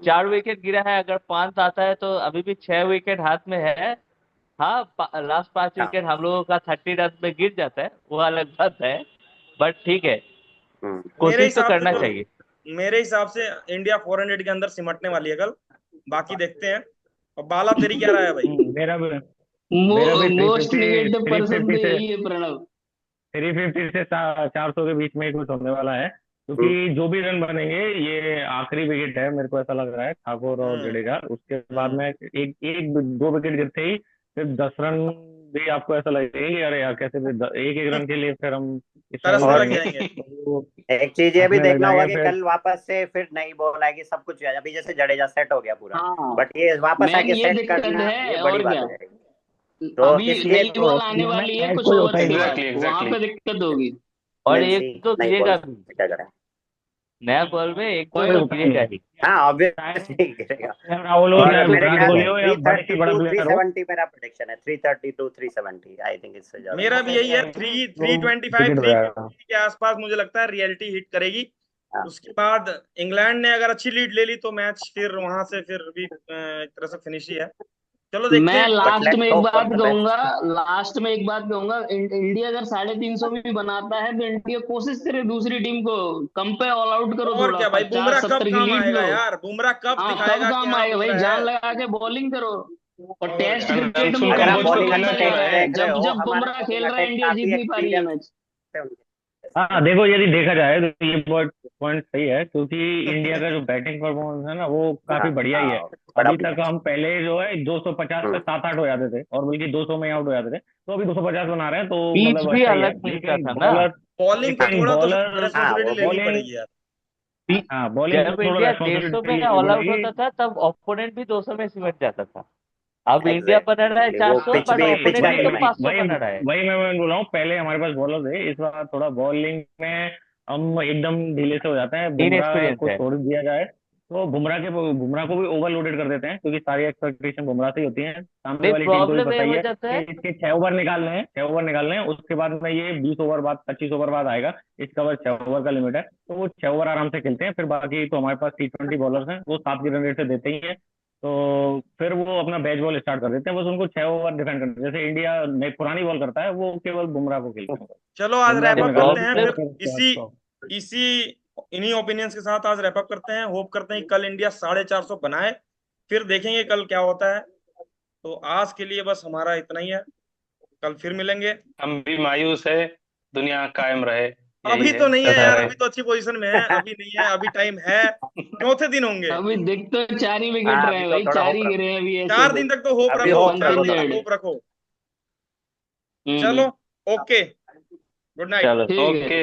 E: 4 विकेट गिरा है। अगर 5 आता है तो अभी भी 6 विकेट हाथ में है। हाँ, लास्ट 5
C: हाँ।
E: विकेट हम लोगों का 30 रन में गिर जाता है, वो अलग बात है। बट ठीक है,
C: हम्म।
A: मेरे
E: कोशिश तो
A: हिसाब से
E: करना
A: तो
E: चाहिए।
A: मेरे हिसाब से इंडिया 400 के अंदर सिमटने वाली है कल। बाकी देखते हैं। और बाला तेरी क्या राय है भाई?
D: मेरा भी
F: मोस्ट
D: 350
F: निगेटिव पर्सन
D: 350
F: तो
D: से
F: यही है प्रणव।
D: 350 से 400 के बीच में ही कुछ होने वाला है, क्योंकि जो भी रन बनेंगे ये आखिरी विकेट है, मेरे को ऐसा लग रहा है, ठाकुर और
A: हम्म
D: जडेजा। उसके बाद में एक एक दो विकेट गिरते ही फिर 10 रन भी आपको ऐसा लगेगा कि अरे यार कैसे भी एक एक रन के लिए फिर हम इतना भी
A: तरसने लग
D: करेंगे,
A: जाएंगे।
D: तो वो
C: एक चीज ये भी
D: हंसने लग
C: देखना होगा
D: जाएंगे
C: कि
D: फिर।
C: कल वापस से फिर नई बॉल आएगी, सब कुछ अभी जैसे जडेजा सेट हो गया पूरा,
F: हाँ,
C: बट ये वापस
F: मेन
C: आके
F: ये
C: सेट
F: दिक्कत
C: करना ये
F: है
C: बड़ी
F: और
C: बात
F: क्या।
C: हो जाएगी। तो
F: अभी
C: इसलिए
F: नई
D: तो
F: बॉल आने
D: इसमें
F: वाली है
D: मैच
F: कुछ
D: कोई होता
F: ओवर्स
D: ही
F: के
D: नहीं।
F: बाद,
B: एग्जैक्टली
F: वहां
B: एग्जैक्टली।
F: पे दिक्कत होगी।
E: और
C: लेट्स
E: एक
C: सी
E: तो
C: नई बॉल
E: गिरेगा भी,
C: क्या करें।
E: नया बॉल में एक दो
D: कोई
E: तो
D: होता ही
E: गिरेगा
D: नहीं,
E: ही।
C: हाँ
D: चाहे
C: ऑब्वियसली गिरेगा।
D: चाहे राहुल हो,
C: और
D: चाहे
C: मेरे
D: विराट
C: ख्याल
D: कोहली
C: से
D: हो, या बड़े से बड़ा
C: 332
D: प्लेयर हो।
C: 370 मेरा प्रोडिक्शन है, 332 370 आई थिंक इससे ज्यादा
A: मेरा
C: नहीं
A: भी यही है।
C: जाएगा।
A: थ्री ट्वेंटी फाइव
D: विकेट हो
A: थ्री
D: जाएगा।
A: फिफ्टी के आसपास मुझे लगता है रियलिटी हिट करेगी।
C: हाँ।
A: उसके बाद इंग्लैंड ने अगर अच्छी लीड ले ली तो मैच फिर वहां से फिर भी एक तरह से फिनिश ही है। चलो देखते
F: मैं
A: हैं।
C: बट
F: लास्ट में
C: लेट्स
F: एक
C: होप फॉर
F: बात
C: द
F: कहूंगा,
C: बेस्ट।
F: इंडिया अगर 350 भी बनाता है तो इंडिया कोशिश करे दूसरी टीम को कम पे ऑल आउट करो,
A: और
F: थोड़ा
A: क्या भाई, बुमराह कब
F: 50-70 की
A: काम
F: लीड
A: आएगा
F: लो।
A: यार? बुमराह कब
F: हाँ, तब
A: दिखाएगा कि
F: काम
A: हाँ
F: आएगा भाई,
A: बुमराह
F: जान
A: है?
F: लगा के बॉलिंग करो। और
A: और
F: टेस्ट
A: क्या।
B: एंड
F: क्रिकेट में
B: अंशुल
C: अगर आप
F: बुमराह
B: कंबोज
F: को
B: को
C: बॉलिंग
F: कब
B: खेलना
C: अटैक
B: चाहिए
F: बनाया
B: भाई।
F: है?
C: देख रहे
F: जब
C: हो,
F: जब
C: हमारा
F: बुमराह खेल
C: बॉलिंग
F: रहा है
C: अटैक
F: इंडिया
C: काफी
F: जीत नहीं पा रही है
C: एक्सपीरियंस
F: मैच।
C: है उनके।
D: हाँ देखो, यदि देखा जाए तो ये पॉइंट सही है, क्योंकि इंडिया का जो बैटिंग परफॉर्मेंस है ना वो
C: हाँ
D: काफी बढ़िया ही है।
C: हाँ, बड़ा
D: अभी तक
C: बढ़िया।
D: हम पहले जो है 250 पे 7-8 हो जाते थे, और बल्कि 200 में आउट हो जाते थे, तो अभी 250 बना रहे हैं, तो
E: पिच
D: मतलब
E: भी
D: अच्छा ही है।
E: अलग मिलता था ना।
A: बॉलिंग पे थोड़ा तो
D: बॉलर
C: हाँ
A: रेस्पॉन्सिबिलिटी
C: वो
A: लेनी
C: भी
D: बॉलिंग
A: पड़ेगी यार।
D: हाँ बॉलिंग पे
E: जब
D: थोड़ा
E: इंडिया 150 में
D: रेस्पॉन्सिबिलिटी लेनी
E: ऑल आउट
D: पड़ेगी।
E: होता था तब ओपोनेंट भी 200 में सिमट जाता था। अब इंडिया बना रहा है
C: एग्जैक्टली वो
E: 400,
C: पिच
E: बट
C: भी पिच
E: ओपोनेंट
C: का
E: भी
D: वही
E: तो
C: गेम है।
E: 500
D: वही
E: बना रहा है।
D: वही मैं बोल रहा हूँ, पहले हमारे पास बॉलर थे, इस बार थोड़ा बॉलिंग में हम एकदम ढीले से हो जाते हैं। बुमराह
E: इनएक्सपीरियंस
D: को
E: है।
D: छोड़ दिया जाए तो बुमराह को भी ओवरलोडेड कर देते हैं, क्योंकि सारी एक्सपेक्टेशन बुमराह से ही होती है। सामने
E: नहीं,
D: वाली टीम को भी
E: प्रॉब्लम ये
D: पता ही
E: हो
D: है
E: जाता
D: कि
E: है।
D: इसके 6 ओवर निकालने हैं, 6 ओवर निकालने हैं, उसके बाद में ये 20 ओवर बाद 25 ओवर बाद आएगा। इसका बस 6 ओवर का लिमिट है, तो वो 6 ओवर आराम से खेलते हैं। फिर बाकी तो हमारे पास T20 बॉलर्स हैं, वो 7 की रन रेट से देते ही हैं। तो फिर वो अपना बैच बॉल स्टार्ट कर देते हैं, बस उनको 6 ओवर डिफेंड करते हैं। जैसे इंडिया नई पुरानी बॉल करता है, वो केवल बुमराह को खेलते हैं।
A: चलो आज
D: बुमराह
A: रैप
D: को
A: अप
D: निकालो,
A: करते हैं
E: प्रॉब्लम
A: फिर।
D: फिर उसके बाद
A: इसी
D: तो
A: इसी इन्हीं ओपिनियंस के साथ आज रैप अप करते हैं। होप करते हैं कि कल इंडिया 450 बनाए। फिर देखेंगे कल क्या होता है। तो आज के लिए बस हमारा इतना ही है। कल फिर मिलेंगे।
B: हम भी मायूस है, दुनिया कायम रहे, यही
A: अभी
B: है,
A: तो नहीं है
B: चलता
A: यार,
B: रहे।
A: अभी तो अच्छी पोजीशन में है। अभी नहीं है, अभी टाइम है। चौथे दिन होंगे।
F: अभी देख तो 4 ही विकेट
C: हाँ
F: रहे
C: अभी
F: हैं
C: तो
F: भाई,
C: थोड़ा
F: 4
C: होप
F: ही
C: रखो।
F: गिरे हैं अभी ऐसे
A: 4 दिन
F: तो।
A: तक तो होप
C: अभी
A: रखो,
C: होप
A: 4
C: रखो
A: दिन तक
F: अनचेंजेड।
A: होप रखो।
F: हम्म।
A: चलो, ओके, गुड नाइट।
E: चलो।
F: ठीक है।
B: ओके।